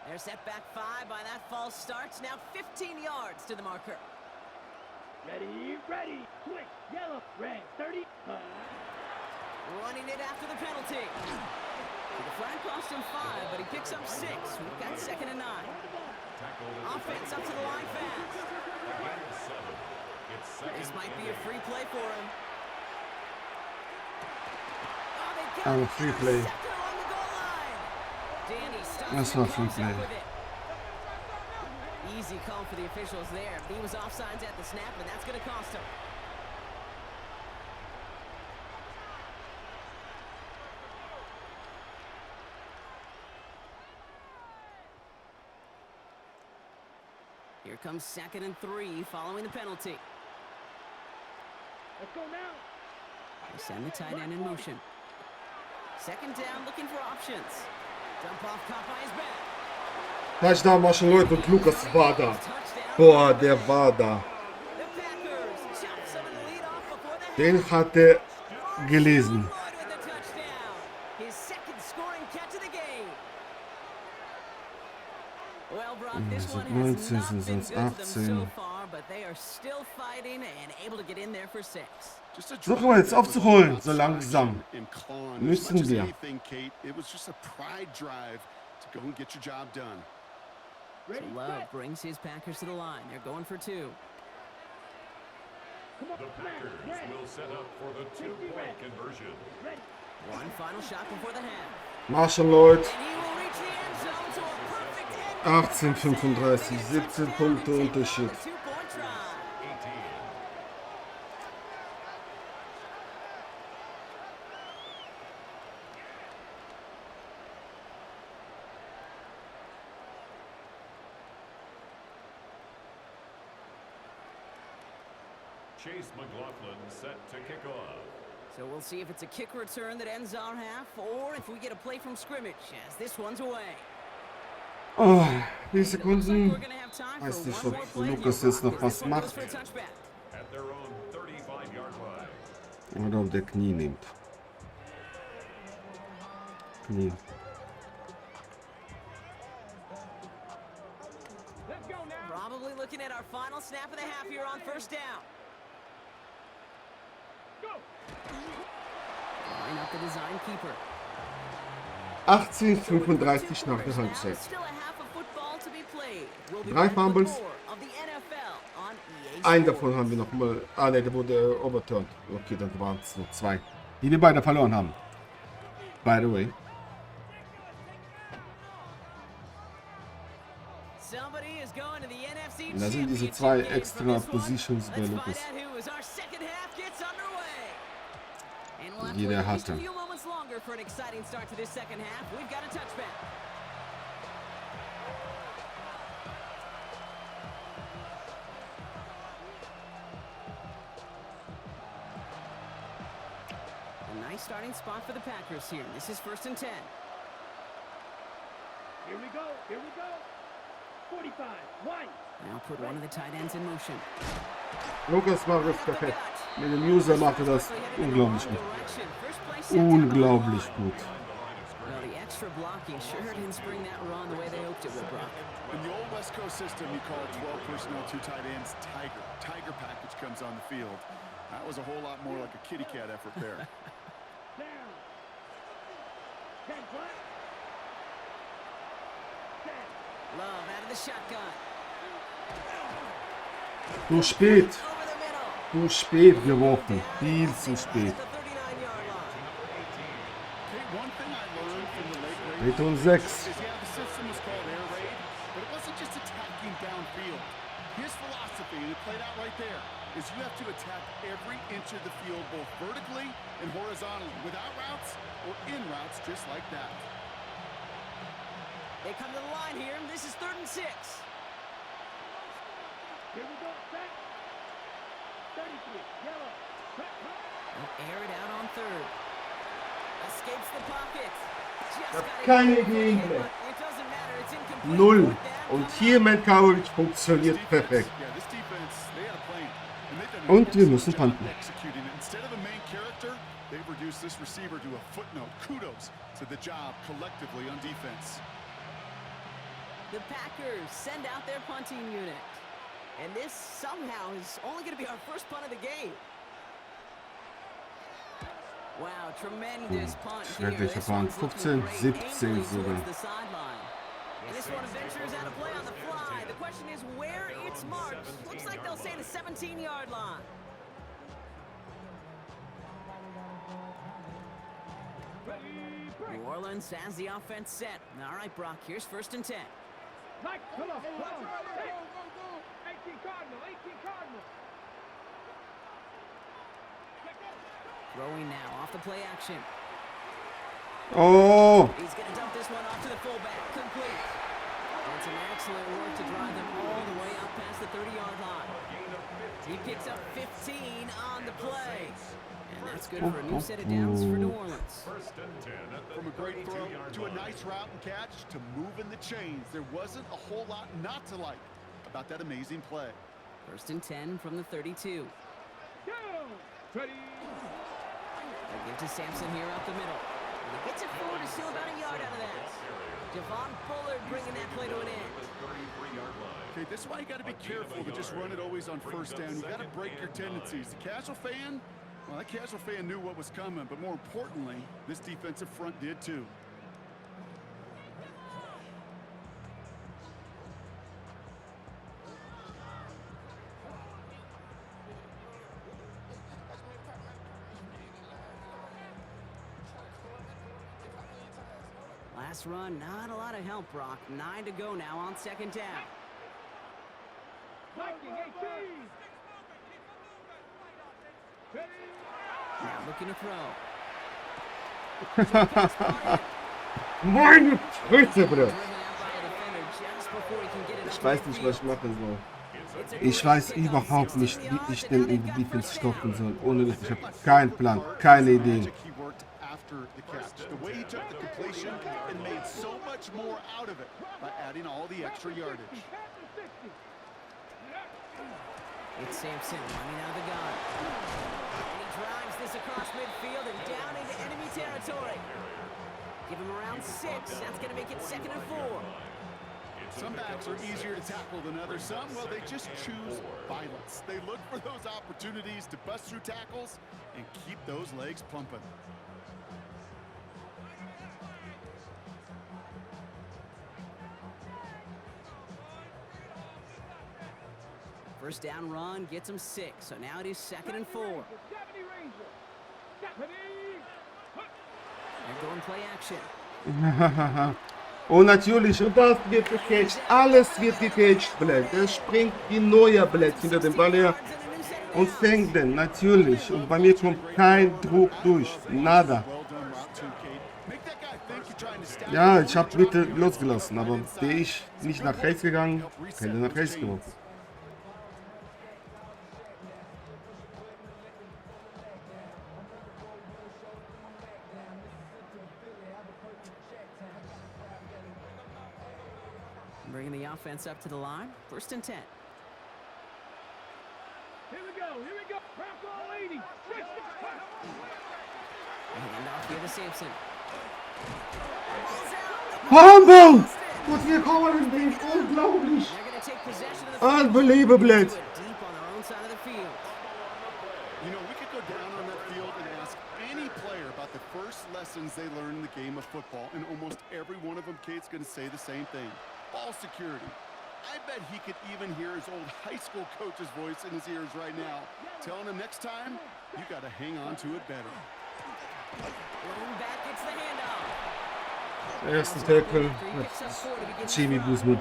They're set back 5 by that false start. Now 15 yards to the marker. Ready, ready. Switch. Yellow, red. 30. Running it after the penalty. The flag cost him 5, but he picks up 6. We've got 2nd and 9. Offense up to the line fast. This might be a free play for him. Oh, they got Oh, it. free play. Intercepted along the goal line. Danny stops That's it not and free comes up play. with it. Easy call for the officials there. But he was offsides at the snap, and that's going to cost him. Here comes 2nd and 3 following the penalty. Let's go now. They send the tight end in motion. 2nd down, looking for options. Dump off caught by his back. Touchdown, Marshall Lloyd und Lukas war da. Boah, der war da. The Packers chop some of the lead off before the half. Den hat er gelesen. Lloyd with the touchdown. His 2nd scoring catch of the game. Well, Brock, this one has 19, not been sonst good to them so 18. far, but they are still fighting and able to get in there for 6. Just a Suchen wir jetzt aufzuholen, so langsam. and clawing. Müssen As much as wir. anything, Kate, it was just a pride drive to go and get your job done. So Ready, Love set. brings his Packers to the line. They're going for 2. Come on, The smash. Packers Red. will set up for the 2-point conversion. Ready. One final shot before the half. Marshall Lloyd, And he will reach the end zone to a perfect end. 18:35, 17 Punkte Unterschied. Two-point try. 18. Chase McLaughlin set to kick off. So we'll see if it's a kick return that ends our half, or if we get a play from scrimmage, as this one's away. Oh, wie Looks like we're Sekunden? gonna have time Weiß for nicht, one ob more play Lukas here, jetzt noch Brock, as was this one goes macht for a touchback. At their own 35-yard line. Oder ob der Knie nimmt. Knie. Let's go now. Probably looking at our final snap of the half here on 1st down. Go. Line up the design keeper. 18:35 nach der Halbzeit. Still a half of football to be played. We'll be 3 back with Fumbles. more of the NFL on EA Einen Sports. davon haben wir noch mal. Ah ne, der wurde overturned. Okay, dann waren es nur 2. Die wir beide verloren haben. By the way. Somebody is going to the NFC Und da sind diese Championship zwei game from extra this one. Positionsbälle, Let's find das out who as our second half gets underway. And we'll have to jeder wait just a hatte. few moments longer for an exciting start to this second half. We've got a touchback. A nice starting spot for the Packers here. This is 1st and 10. Here we go. Here we go. 45. One. Now put one of the tight ends in motion. Lukas macht das perfekt. Mit dem User macht er das unglaublich gut. Unglaublich gut. Well, the extra blocking sure didn't spring that run the way they hoped it would, Brock. In the old West Coast system, you call 12 personnel, 2 tight ends, Tiger. Tiger package comes on the field. That was a whole lot more like a kitty cat effort there. Down. 10 flat. 10. Love out of the shotgun. Zu spät. Over the middle. Zu spät geworfen. Viel zu spät. At the 39-yard line. Hey, one thing I learned from the late great Richtung 6. is, yeah, the system was called air raid, but it wasn't just attacking downfield. His philosophy, and it played out right there, is you have to attack every inch of the field, both vertically and horizontally, without routes or in routes, just like that. They come to the line here. This is 3rd and 6. Here we go. Set. 33. Yellow. Cut. They'll air it out on 3rd. Escapes the pocket. Just hab got keine it. Idee mehr. It doesn't matter. It's incomplete. Null. Fourth down. Und hier Matt Coverage funktioniert perfekt. Yeah, this defense, they had a plan. And they've done Und wir an müssen excellent job punten. executing it. Instead of a main character, they've reduced this receiver to a footnote. Kudos to the job collectively on defense. The Packers send out their punting unit. And this somehow is only going to be our first punt of the game. Wow, tremendous punt here. Schrecklicher This Punt. one's looking 15, great, 17 angling sogar. towards the sideline. And this one ventures out of play on the fly. The question is where it's marked. Looks like they'll say the 17-yard line. New Orleans has the offense set. All right, Brock, here's 1st and 10. Right. Come on. Come on. 18 Cardinal. 18 Cardinal. Throwing now off the play action. Oh, He's going to dump this one off to the fullback. Complete. And some excellent work to drive them all the way up past the 30-yard line. He picks up 15 on the play. And that's good for a new set of downs for New Orleans. From a great throw to a nice route and catch to moving the chains, there wasn't a whole lot not to like about that amazing play. 1st and 10 from the 32. Go. Ready. They give to Sampson here up the middle. And he gets it forward to steal about a yard out of that. Javon Bullard bringing that play to an end. Okay, this is why you got to be careful to just run it always on 1st down. You got to break your tendencies. The casual fan, well, that casual fan knew what was coming, but more importantly, this defensive front did too. Last run, not a lot of help, Brock. 9 to go now on 2nd down. Viking 18. Ready. Now looking to throw. meine Fresse, Bruder. Driven out by a defender just before he can get it Ich up weiß to nicht, midfield. was ich machen soll. It's a Ich great weiß kickoff. überhaupt 60 nicht, wie yards, ich and denn now in they've die got Defense first down. stoppen soll. Ohne Witz, ich habe keinen Plan, keine Ideen. He worked after the catch. The way he took the completion and made so much more out of it by adding all the extra yardage. It's Sampson running out of the gun. And he drives this across midfield and down into enemy territory. Give him around 6. That's going to make it 2nd and 4. Some backs are easier to tackle than others. Some, well, they just choose violence. They look for those opportunities to bust through tackles and keep those legs pumping. First down run gets him 6. So now it is 2nd and 4. They're going play action. Und natürlich, und das wird gecatcht. Alles wird gecatcht, blöd. Der springt wie neuer, blöd, hinter dem Ball her und fängt den, natürlich. Und bei mir kommt kein Druck durch. Nada. Well done route too, Kate. Make that guy think you're trying to stack Ja, it ich habe over bitte and losgelassen, right aber inside. wäre ich nicht nach rechts gegangen, hätte er nach rechts geworfen. Bringing the offense up to the line. 1st and 10. Here we go. Crack all 80. Stretch the pass. And off here to Sampson. Hamburg! Was wir kommen, den unglaublich! They're going to take possession of the field. Unbelievable! Do it deep on their own side of the field. You know, we could go down on that field and ask any player about the first lessons they learned in the game of football, and almost every one of them, Kate's going to say the same thing. Ball security. I bet he could even hear his old high school coach's voice in his ears right now, telling him next time, you got to hang on to it better. Rolling back gets the handoff. Ersten Tackle Picks up 4 to begin the Jimmy drive. Guzman.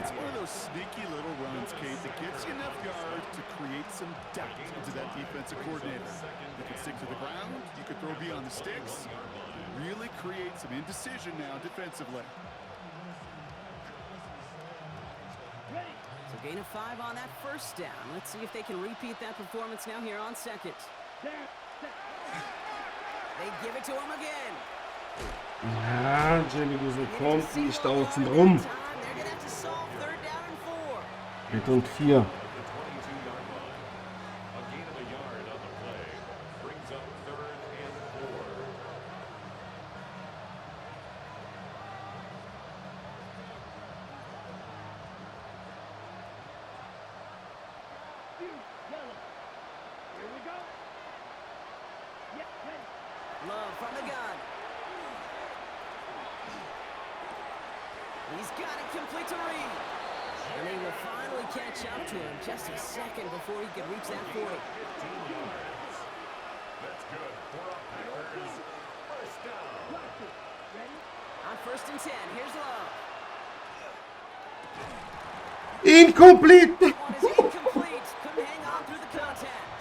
It's one of those sneaky little runs, Kate, that gets you enough yards to create some doubt into that defensive coordinator. You can stick to the ground, you can throw beyond the sticks, really create some indecision now defensively. So gain of 5 on that 1st down. Let's see if they can repeat that performance now here on 2nd. They give it to him again. Ja, Jimmy Guzman kommt nicht außen Time, rum. they're going to have to solve 3rd down and 4. Dritt und 4. A gain of a yard on the play. Brings up 3rd and 4. Here we go. Yeah, ready. Love from the gun. He's got it complete to Reed. And they will finally catch up to him just a second before he can reach that 40. 15 yards. That's good for a Packers first down. On 1st and 10, here's Love. Incomplete! One is incomplete. Couldn't hang on through the contact.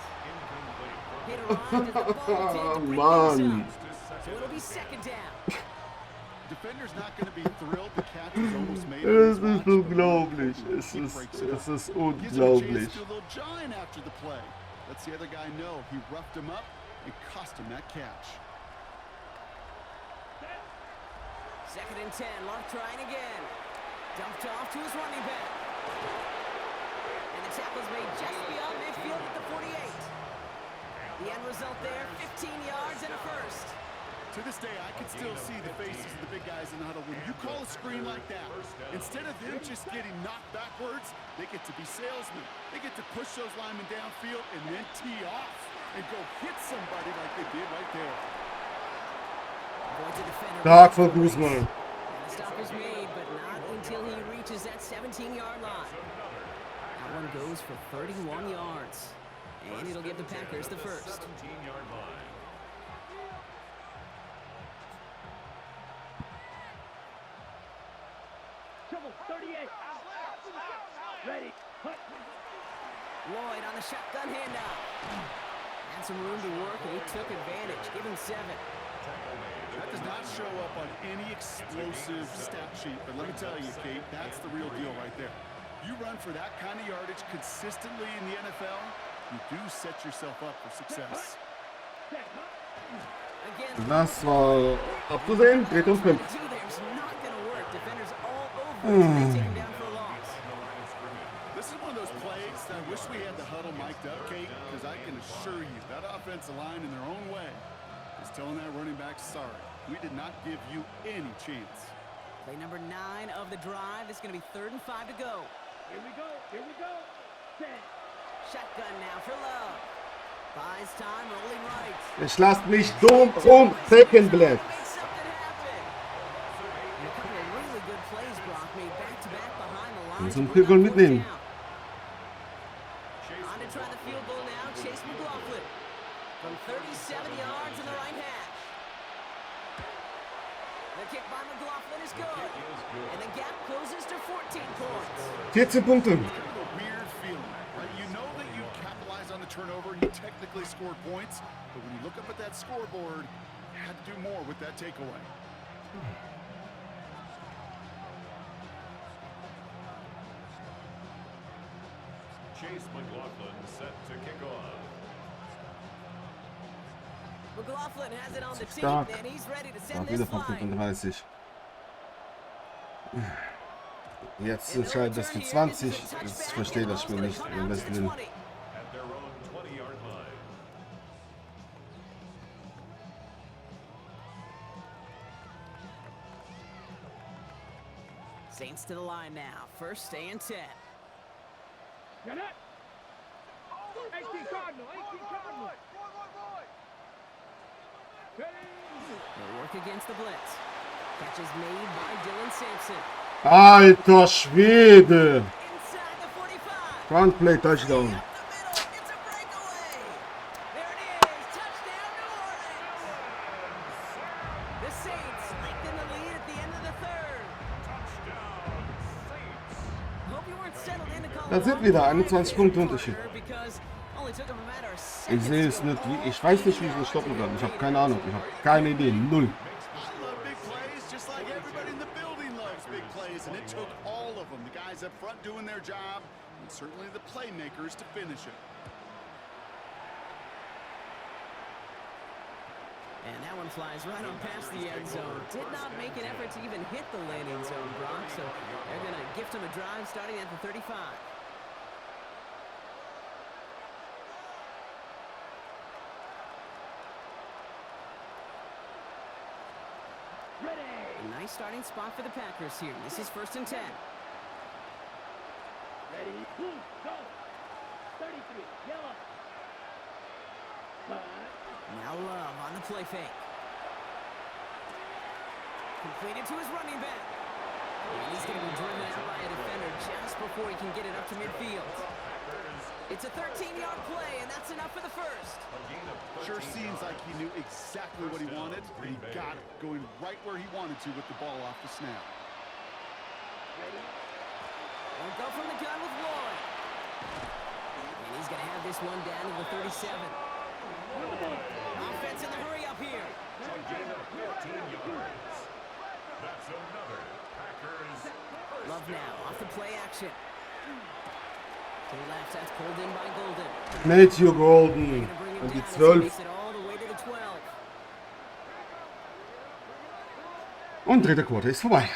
Hit around as the ball did to bring Man. things up. So it'll be 2nd down. Defender's not going to be thrilled the catch was almost made. on Es his watch, ist but unglaublich. he breaks it up. Es ist Gives him a unglaublich. chance to do a little giant after the play. Lets the other guy know he roughed him up and cost him that catch. 2nd and 10, Love trying again. Dumped off to his running back. And the tackle's made just beyond midfield at the 48. The end result there, 15 yards and a 1st. To this day, I can still see the faces of the big guys in the huddle. When you call a screen like that, instead of them just getting knocked backwards, they get to be salesmen. They get to push those linemen downfield and then tee off and go hit somebody like they did right there. Going to defender. Stark von Guzman. And the stop is made, but not until he reaches that 17-yard line. That one goes for 31 yards. And it'll give the Packers the 1st. 17-yard line. Trouble 38. Ready. Hut. Lloyd on the shotgun handoff. Had some room to work, and he took advantage. Give him 7. That does not show up on any explosive stat sheet, but let me tell you, Kate, that's the real deal right there. You run for that kind of yardage consistently in the NFL, you do set yourself up for success. Again, Das war abzusehen. Dritt und 5. two there's not going to work. Defenders all over it. They take him down for a loss. This is one of those plays that I wish we had the huddle mic'd up, Kate, because I can assure you that offensive line in their own way is telling that running back, sorry, we did not give you any chance. Play number 9 of the drive. It's going to be 3rd and 5 to go. Here we go. Here we go. 10. Shotgun now for Love. Buys time, rolling right. Ich lass mich dumm und Second Blatt. Make something happen. And a couple of really good plays, Brock, made back-to-back behind the line. Kannst to du einen bring Field Goal up 4th mitnehmen? down. On to try the field goal now, Chase McLaughlin. From 37 yards in the right hash. The kick by McLaughlin is good. 14 Punkte. Kind of a weird feeling, right? You know that you capitalized on the turnover and you technically scored points, but when you look up at that scoreboard, you had to do more with that takeaway. Chase McLaughlin set to kick off. McLaughlin has it on the tee, Stark. and he's ready to Ja, send wieder this von flying. 35. Jetzt entscheidet das für 20. Ich verstehe das Spiel nicht. Wir müssen den At their own 20-yard line. Saints to the line now. First and 10. Got it. 18 Cardinal. 18 Cardinal. They'll work against the blitz. Catch is made by Dylan Sampson. Alter Schwede! Inside the 45. Front play Touchdown. Up the middle. It's a breakaway. There it is. Touchdown, New Orleans. The Saints lengthen the lead at the end of the third. Touchdown, Saints. Hope you weren't settled in to call Das a sind long wieder drive 21 there, Punkte Unterschied. partner, because only took them a matter of Ich seconds sehe to es go nicht, all ich weiß nicht, wie ich the es way stoppen out kann. to Ich the habe keine Ahnung. Ich habe I keine Idee. Null. love big plays just like everybody in the building loves big plays, and it took all of them. The guys up front doing their job, and certainly the playmakers to finish it. And that one flies right on past the end zone. Did not make an effort to even hit the landing zone, Brock, so they're going to gift him a drive starting at the 35. Ready. A nice starting spot for the Packers here. This is first and 10. Ready. Blue. Go. 33. Yellow. 5. Now Love on the play fake. Completed to his running back. And he's going to be driven out by a defender just before he can get it up to midfield. It's a 13-yard play, and that's enough for the first. Sure seems like he knew exactly what he wanted, and he got it, going right where he wanted to with the ball off the snap. Won't go from the gun with Lloyd. And he's going to have this one down to the 37. Offense in the hurry up here. A gain of 15 yards. That's another Packers first Love now off the play action. To the left, that's pulled in by Golden. Matthew Golden. Gonna bring him Und die down as he 12. makes it all the way to the 12. Und dritte Quarter ist vorbei.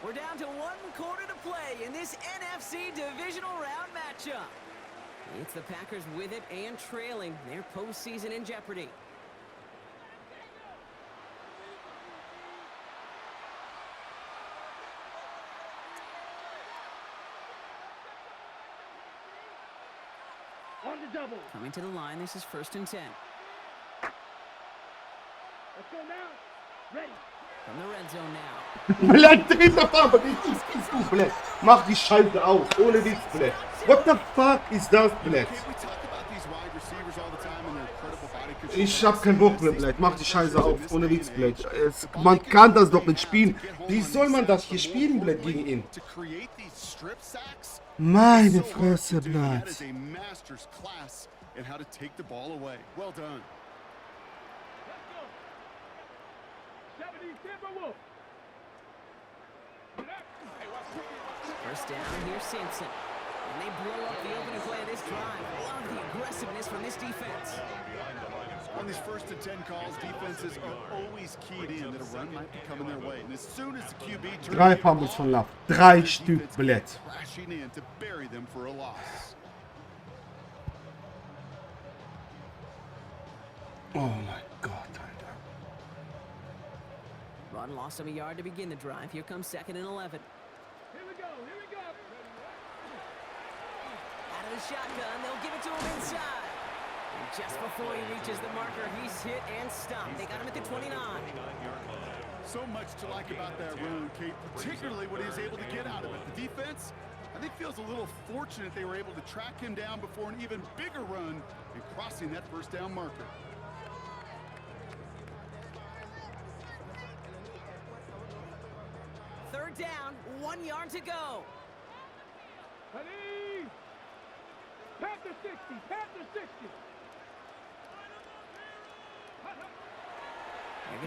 We're down to 1 quarter to play in this NFC Divisional Round matchup. It's the Packers with it and trailing, their postseason in jeopardy. On the double. Coming to the line, this is first and 10. Let's go now. Ready. From the red zone now. Blöd, dritter Farbe, richtig bist du, blöd. Mach die Scheiße aus, ohne Witz, blöd. What the fuck ist das, blöd? Okay, we talk about these wide receivers all the time and their incredible body control. Ich hab keinen Bock mehr, blöd. Mach die Scheiße auf, ohne Witz, blöd. Man kann das doch nicht spielen. Wie soll man das hier spielen, blöd, gegen ihn? To create these strip sacks, Meine so hard Fresse, to do. That blöd. is a master's class in how to take the ball away. Well done. Let's go. 70 Timberwolves. First down, here's Sampson. And they blow up the opening play of this drive. Love the aggressiveness from this defense. On these first and 10 calls, defenses are always keyed in that a run might be coming their way. And as soon as the QB turns 3 Fumbles von Love. 3 Stück, blöd. crashing in to bury them for a loss. Oh mein Gott, Alter. Run lost him a yard to begin the drive. Here comes second and 11. Here we go. Here we go. Out of the shotgun, they'll give it to him inside. And just before he reaches the marker, he's hit and stopped. They got him at the 29. So much to like about that run, Kate, particularly what he was able to get out of it. The defense, I think, feels a little fortunate they were able to track him down before an even bigger run and crossing that first down marker. it down. 1 yard to go. Ready? Panther 60, Panther 60.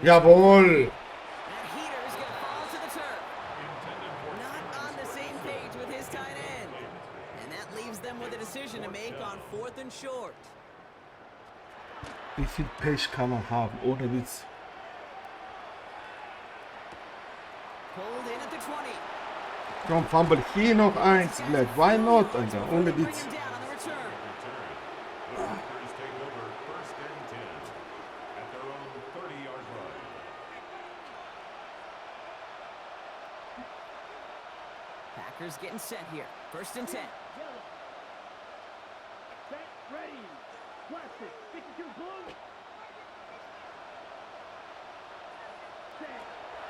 Jawohl! That heater is going to fall to the turf. Not on the same page with his tight end. And that leaves them with a decision to make on 4th and short. Wie viel Pech kann man haben? Ohne Witz. Pulled in at the 20. Komm, fumble hier noch eins, Black. Why not, Alter? Ohne Bring Witz. him down on the return. The Packers take over 1st and 10 at their own 30-yard line. Packers getting set here. 1st and 10. Yellow. Set, ready. Plastic, 52 blue. Set.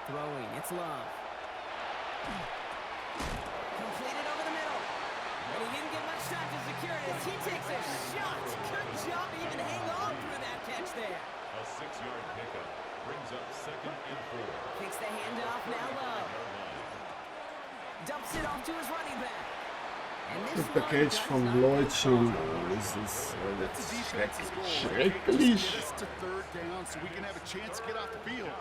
Throwing, it's Love. Completed over the middle. But he didn't get much time to secure it as he takes a shot. Good job to even hang on through that catch there. A 6-yard pickup brings up 2nd and 4. Takes the handoff, now Love. Dumps it off to his running back. And this Das Package von Lloyd schon. Das ist schrecklich. Get us to 3rd down so we can have a chance to get off the field.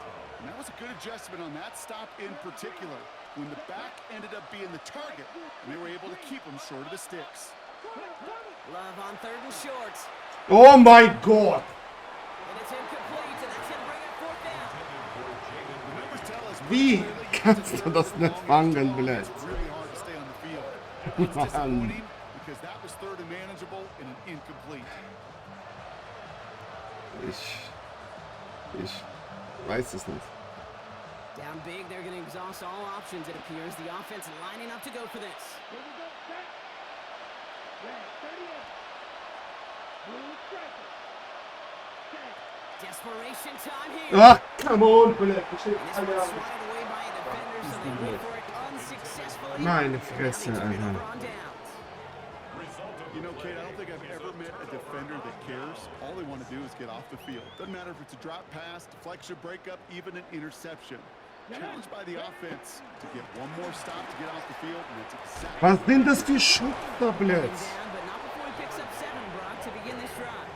And that was a good adjustment on that stop in particular, when the back ended up being the target, and they were able to keep him short of the sticks. Love on 3rd and short. Oh mein Gott! And it's incomplete, and that's going to bring up 4th down. The numbers tell us Wie kannst du das nicht fangen, Black? it's really hard to stay on the field. It's disappointing because that was 3rd and manageable and an incomplete. Ich weiß es nicht. Down big, they're going to exhaust all options, it appears. The offense lining up to go for this. Here we go, set. Red, 38. Blue striker. Set. Desperation time here. Ach, come on, Black. And this one swatted away by a defender, so they went for it unsuccessfully. Meine Now they Fresse, turn it Alter. over on downs. You know, Kate, I don't think I've ever met a defender that cares. All they want to do is get off the field. Doesn't matter if it's a drop pass, deflection, breakup, even an interception. Challenged by the offense to get one more stop to get off the field, and it's exactly Was sind das für Schubser, Black? Down, but not before he picks up 7, Brock, to begin this drive.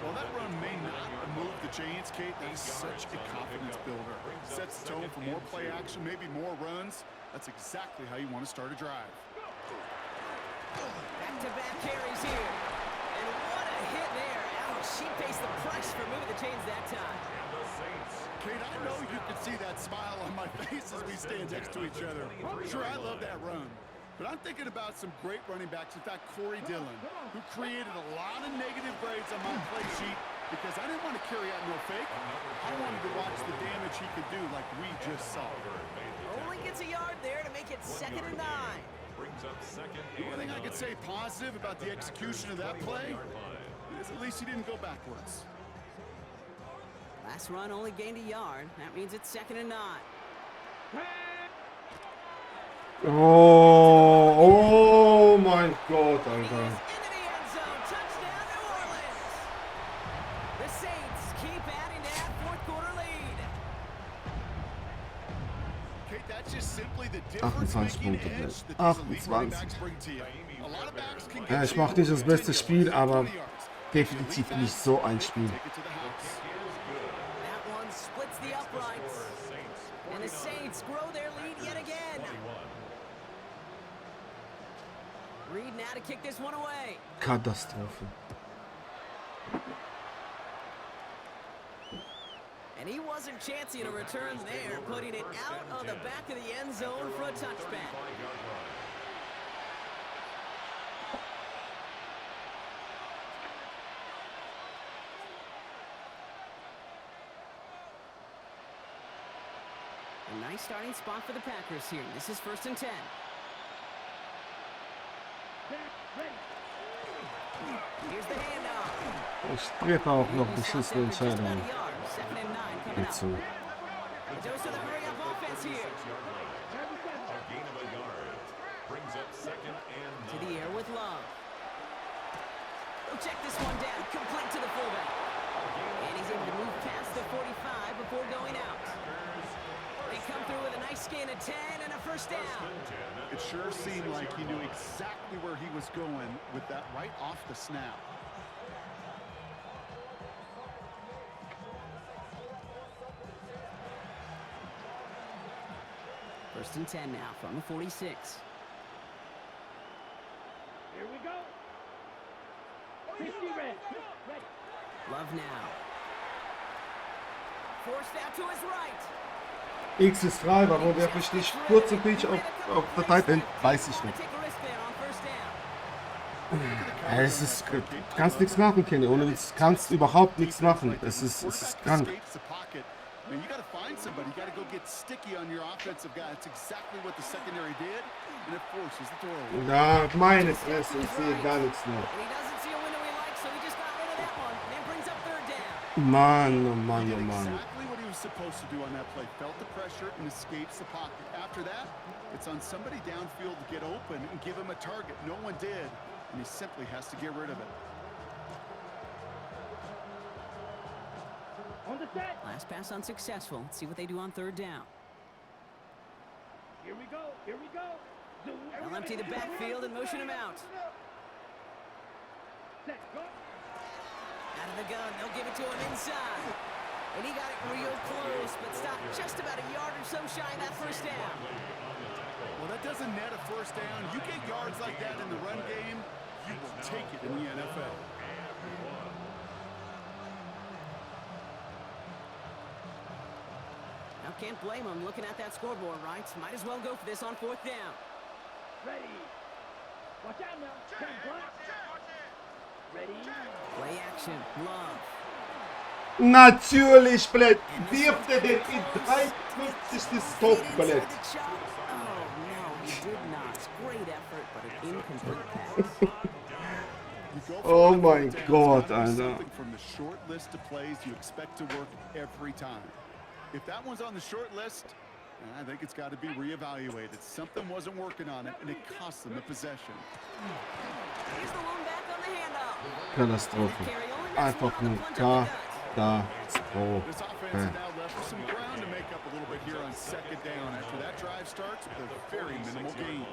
Well, that run may not move the chains, Kate. That is such a confidence builder. Sets the tone for more play action, maybe more runs. That's exactly how you want to start a drive. Back-to-back carries here. And what a hit there. Ouch, she pays the price for moving the chains that time. Kate, I know you can see that smile on my face as we stand next to each other. Sure, I love that run. But I'm thinking about some great running backs. In fact, Corey Dillon, who created a lot of negative grades on my play sheet because I didn't want to carry out no fake. I wanted to watch the damage he could do like we just saw. Only gets a yard there to make it 2nd and 9. Brings up 2nd The only thing I could say positive about the execution of that play is at least he didn't go backwards. Last run only gained a yard. That means it's 2nd and 9. Oh mein Gott, He is Alter. into the end zone. Touchdown, New Orleans. The Saints keep adding to that 4th quarter lead. Kate, that's just simply the difference 28 making Punkte, edge Blatt. that these elite running 28. backs bring to you. A lot of backs can Ja, get ich you mache nicht das beste 10 Spiel, yards, aber 20 yards. definitiv nicht so ein Spiel. Take it to the house. That one splits the uprights. And the Saints grow their lead yet again. Reed now to kick this one away. Katastrophe. And he wasn't chancing a return there, putting it out on the back of the end zone for a touchback. A nice starting spot for the Packers here. This is 1st and 10. Here's the handoff. Ich treffe auch noch beschissene Just about Entscheidungen a yard. 2nd and 9 coming up. dazu. The dose of the hurry-up offense here. A gain of a yard. Brings up 2nd and To 9. the air with Love. He'll check this one down, complete to the fullback. And he's able to move past the 45 before going out. They come through with a nice gain of 10 and a first down. It sure seemed like he knew exactly where he was going with that right off the snap. First and 10 now from the 46. Here we go. 50 red. Ready. Love now. Forced out to his right. X ist frei, warum werfe ich nicht kurze Pitch auf der Tight End? Weiß ich nicht. Take a risk there on first down. Es ist, du kannst nichts machen, Kenny. Ohne Witz, kannst überhaupt nichts machen. Es ist krank. Man, you got to find somebody. You got to go get sticky on your offensive guy. That's exactly what the secondary did, and it forces the throw. Ja, meine Fresse, ich sehe gar nichts mehr. And he doesn't see a window he likes, so he just got rid of that one. And then brings up third down. Mann, oh Mann, He oh did Mann. exactly what he was supposed to do on that play. Felt the pressure and escapes the pocket. After that, it's on somebody downfield to get open and give him a target. No one did, and he simply has to get rid of it. On the set. Last pass unsuccessful. Let's see what they do on third down. Here we go. Here we go. Zoom. They'll empty the backfield and motion him out. Set. Go. Out of the gun, they'll give it to him inside. And he got it real close, but stopped just about a yard or so shy of that first down. Well, that doesn't net a first down. You get yards like that in the run game, you will take it in the NFL. Now can't blame him looking at that scoreboard, right? Might as well go for this on fourth down. Ready. Watch out now. Ten block. Ready. Play action. Love. Natürlich, blöd. Wirft er den in 53. Stop, blöd. Inside the chop. Oh, no, he did not. Great effort, but an incomplete pass. You go for Oh it on mein fourth down, Gott, it's gotta be Alter. something from the short list of plays you expect to work every time. If that one's on the short list, I think it's got to be reevaluated. Something wasn't working on it, and it cost them the possession. Here's the one back on the handoff. Katastrophe. Carry only makes Einfach one on nur the plunge up the gut. This offense Katastrophe. is now left with some ground to make up a little bit here on second down after that drive starts with a very minimal gain.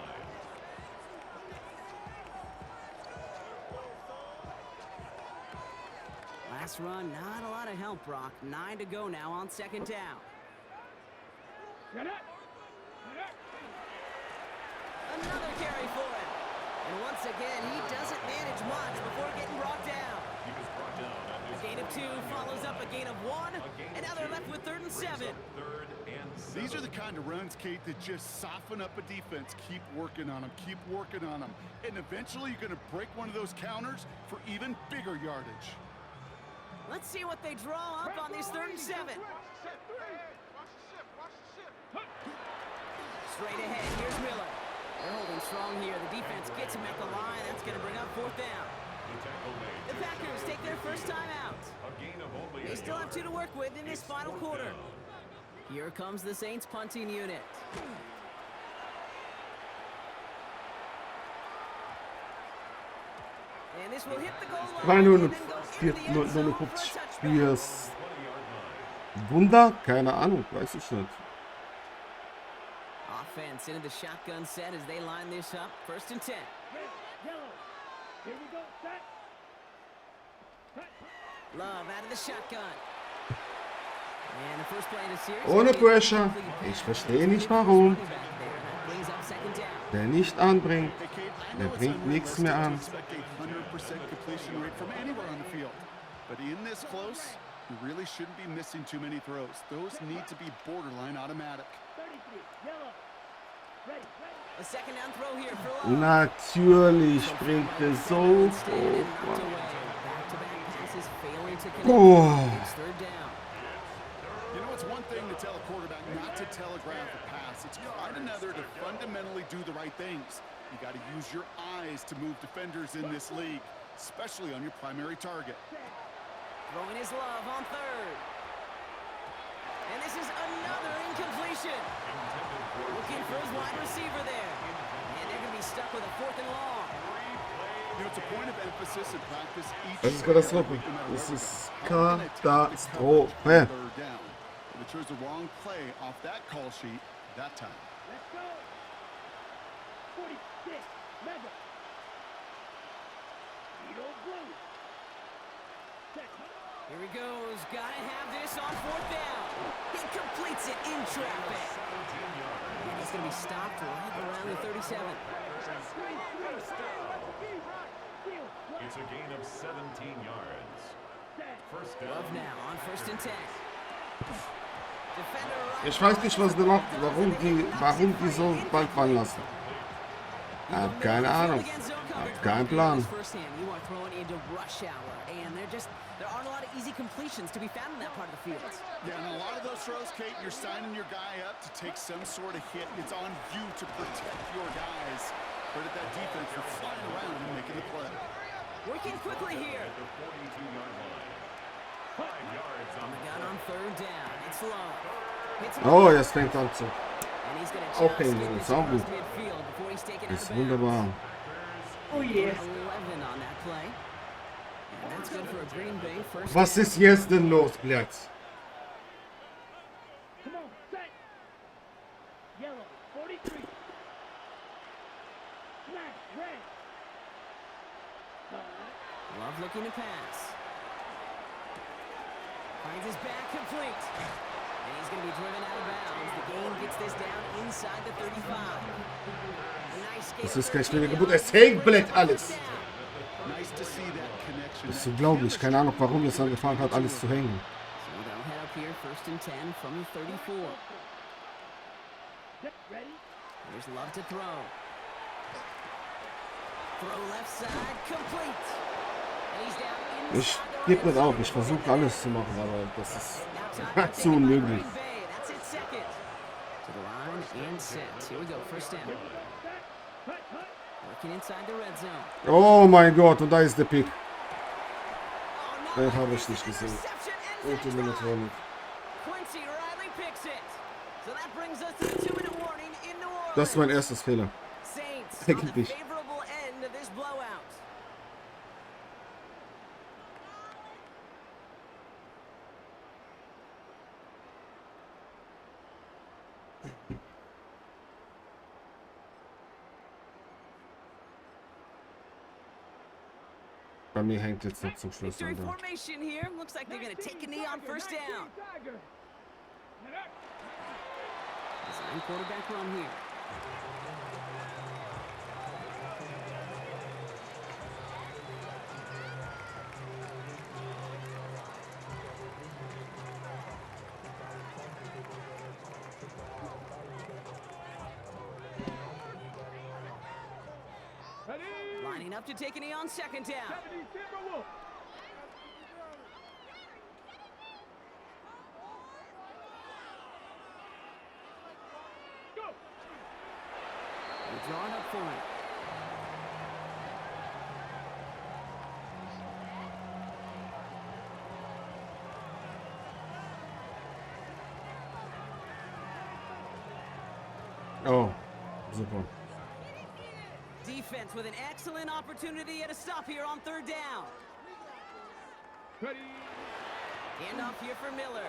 Last run, not a lot of help, Brock. 9 to go now on second down. Get it. Another carry for him. And once again, he doesn't manage much before getting brought down. A gain of 2 follows up a gain of 1, and now they're left with 3rd and 7. These are the kind of runs, Kate, that just soften up a defense. Keep working on them, keep working on them. And eventually you're going to break one of those counters for even bigger yardage. Let's see what they draw up on this 3rd and 7. Straight ahead, here's Miller. They're holding strong here. The defense gets him at the line. That's going to bring up 4th down. The Packers take their first time out. They still have 2 to work with in this final quarter. Here comes the Saints punting unit. And this will hit the goal line and then go into the end zone for a 349 touchback. Spiels. Wunder? Keine Ahnung, weiß ich nicht. Offense into the shotgun set as they line this up. 1st and 10. Red. Yellow. Here we go. Set. Love out of the shotgun. And the first play of the series. Ohne Pressure. Ich verstehe nicht warum. Brings up 2nd down. Der nicht anbringt, Hey, Kate, I der know it's bringt nichts mehr an. unrealistic to expect a 100% completion rate from anywhere on the field. But in this close, you really shouldn't be missing too many throws. Those need to be borderline automatic. 33. Yellow. Ready. A 2nd down throw here for Love. Natürlich bringt er so. Instead, and knocked away. Back-to-back passes failing to connect. Oh. It's 3rd down. You know, it's one thing to tell a quarterback not to telegraph a pass. It's quite another to fundamentally do the right things. You got to use your eyes to move defenders in this league, especially on your primary target. Throwing his Love on 3rd. And this is another incompletion. Looking for his wide receiver there. And they're going to be stuck with a 4th and long. You know, it's a point of emphasis in practice each Das ist Katastrophe. Das ist Katastrophe. They chose the wrong play off that call sheet, that time. Let's go. 46. MadZone. Edo Blue. Set. Here he goes. Gotta have this on 4th down. He completes it in traffic. And he's going to be stopped right around the 37. It's a gain of 17 yards. First down. Love now on 1st and 10. Defender right. Ich weiß nicht, was der macht, warum die so bald fallen lassen. Ich habe keine Ahnung. Hab keinen Plan. You are throwing into rush hour, and there aren't a lot of easy completions to be found in that part of the field. Yeah, and a lot of those throws, Kate, you're signing your guy up to take some sort of hit. It's on you to protect your guys. Credit that defense for flying around and making the play. Working quickly here. At the 42-yard line. 5 yards on The gun on 3rd down. It's low. Hits him Oh, jetzt fängt an zu. and he's gonna Okay, just get das this ist auch across gut. midfield before he's taken out Das of ist bounds. wunderbar. Oh je. 11 on that play. And that's good for a Green Bay first Was down. ist jetzt denn los, Blitz? Come on, set. Yellow, 43. Black, red. Love looking to pass. Finds his back complete. And he's going to be driven out of bounds. The game gets this down inside the 35. A nice Das game. ist kein schwere Geburt. Es hängt Blitz alles. Nice to see that connection. Das ist unglaublich. Keine Ahnung, warum es angefangen hat, alles zu hängen. So they'll head up here, 1st and 10 from the 34. Yep, ready? There's Love to throw. Throw left side, complete. And he's down Ich inside the gebe red nicht auf. zone. Ich versuche alles zu machen, aber das ist Now time zu taken by unmöglich. Green Bay. That's it second. To the line and set. Here we go, 1st down. Cut, cut. Working inside the red zone. Oh mein Gott, und da ist der Pick. Oh, no, Den habe ich this nicht is gesehen. interception ends Und that die drive. Minute. Quincy Riley picks it. So that brings us to the 2-minute warning in New Orleans. Das ist mein erstes Fehler. Saints on the Eigentlich. favorable end of this blowout. Bei mir hängt jetzt noch zum Schluss Victory an. formation here. Looks like they're going to take a knee on 1st down. Tiger. Design quarterback run here. Ready? Lining up to take a knee on 2nd down. 70 Timberwolves. Go. They're drawing up for it. Oh, super. Defense with an excellent opportunity at a stop here on 3rd down. Ready? Hand off here for Miller.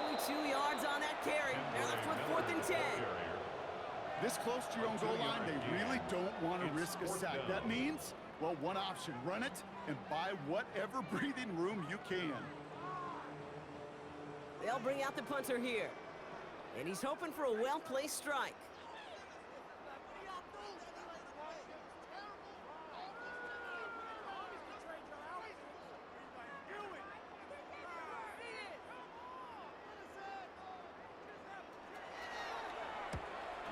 Only 2 yards on that carry. They're left with 4th and 10. This close to your own goal line, they really don't want to risk a sack. That means, well, one option, run it and buy whatever breathing room you can. They'll bring out the punter here. And he's hoping for a well-placed strike.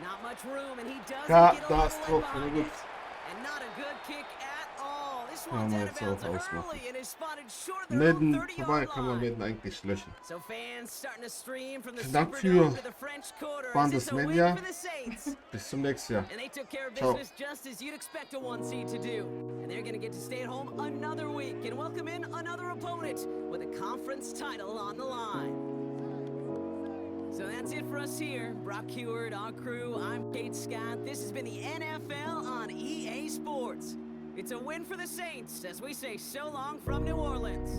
Not much room, and he doesn't Ja, get a da little ist led drauf. behind Na gut. it. And not a good kick at all. This Kann one's man out jetzt of bounds auch ausmachen. early and is spotted short of their own Madden 30-yard vorbei kann man line. Madden eigentlich löschen. So fans starting to stream from the Vielen Dank Superdome für to the French Quarter. Bandes Is this a win Media. for the Saints? Bis zum nächsten Jahr. And they took care of Ciao. business just as you'd expect a 1 seed to do. And they're going to get to stay at home another week and welcome in another opponent with a conference title on the line. So that's it for us here. Brock Heward, our crew, I'm Kate Scott. This has been the NFL on EA Sports. It's a win for the Saints as we say so long from New Orleans.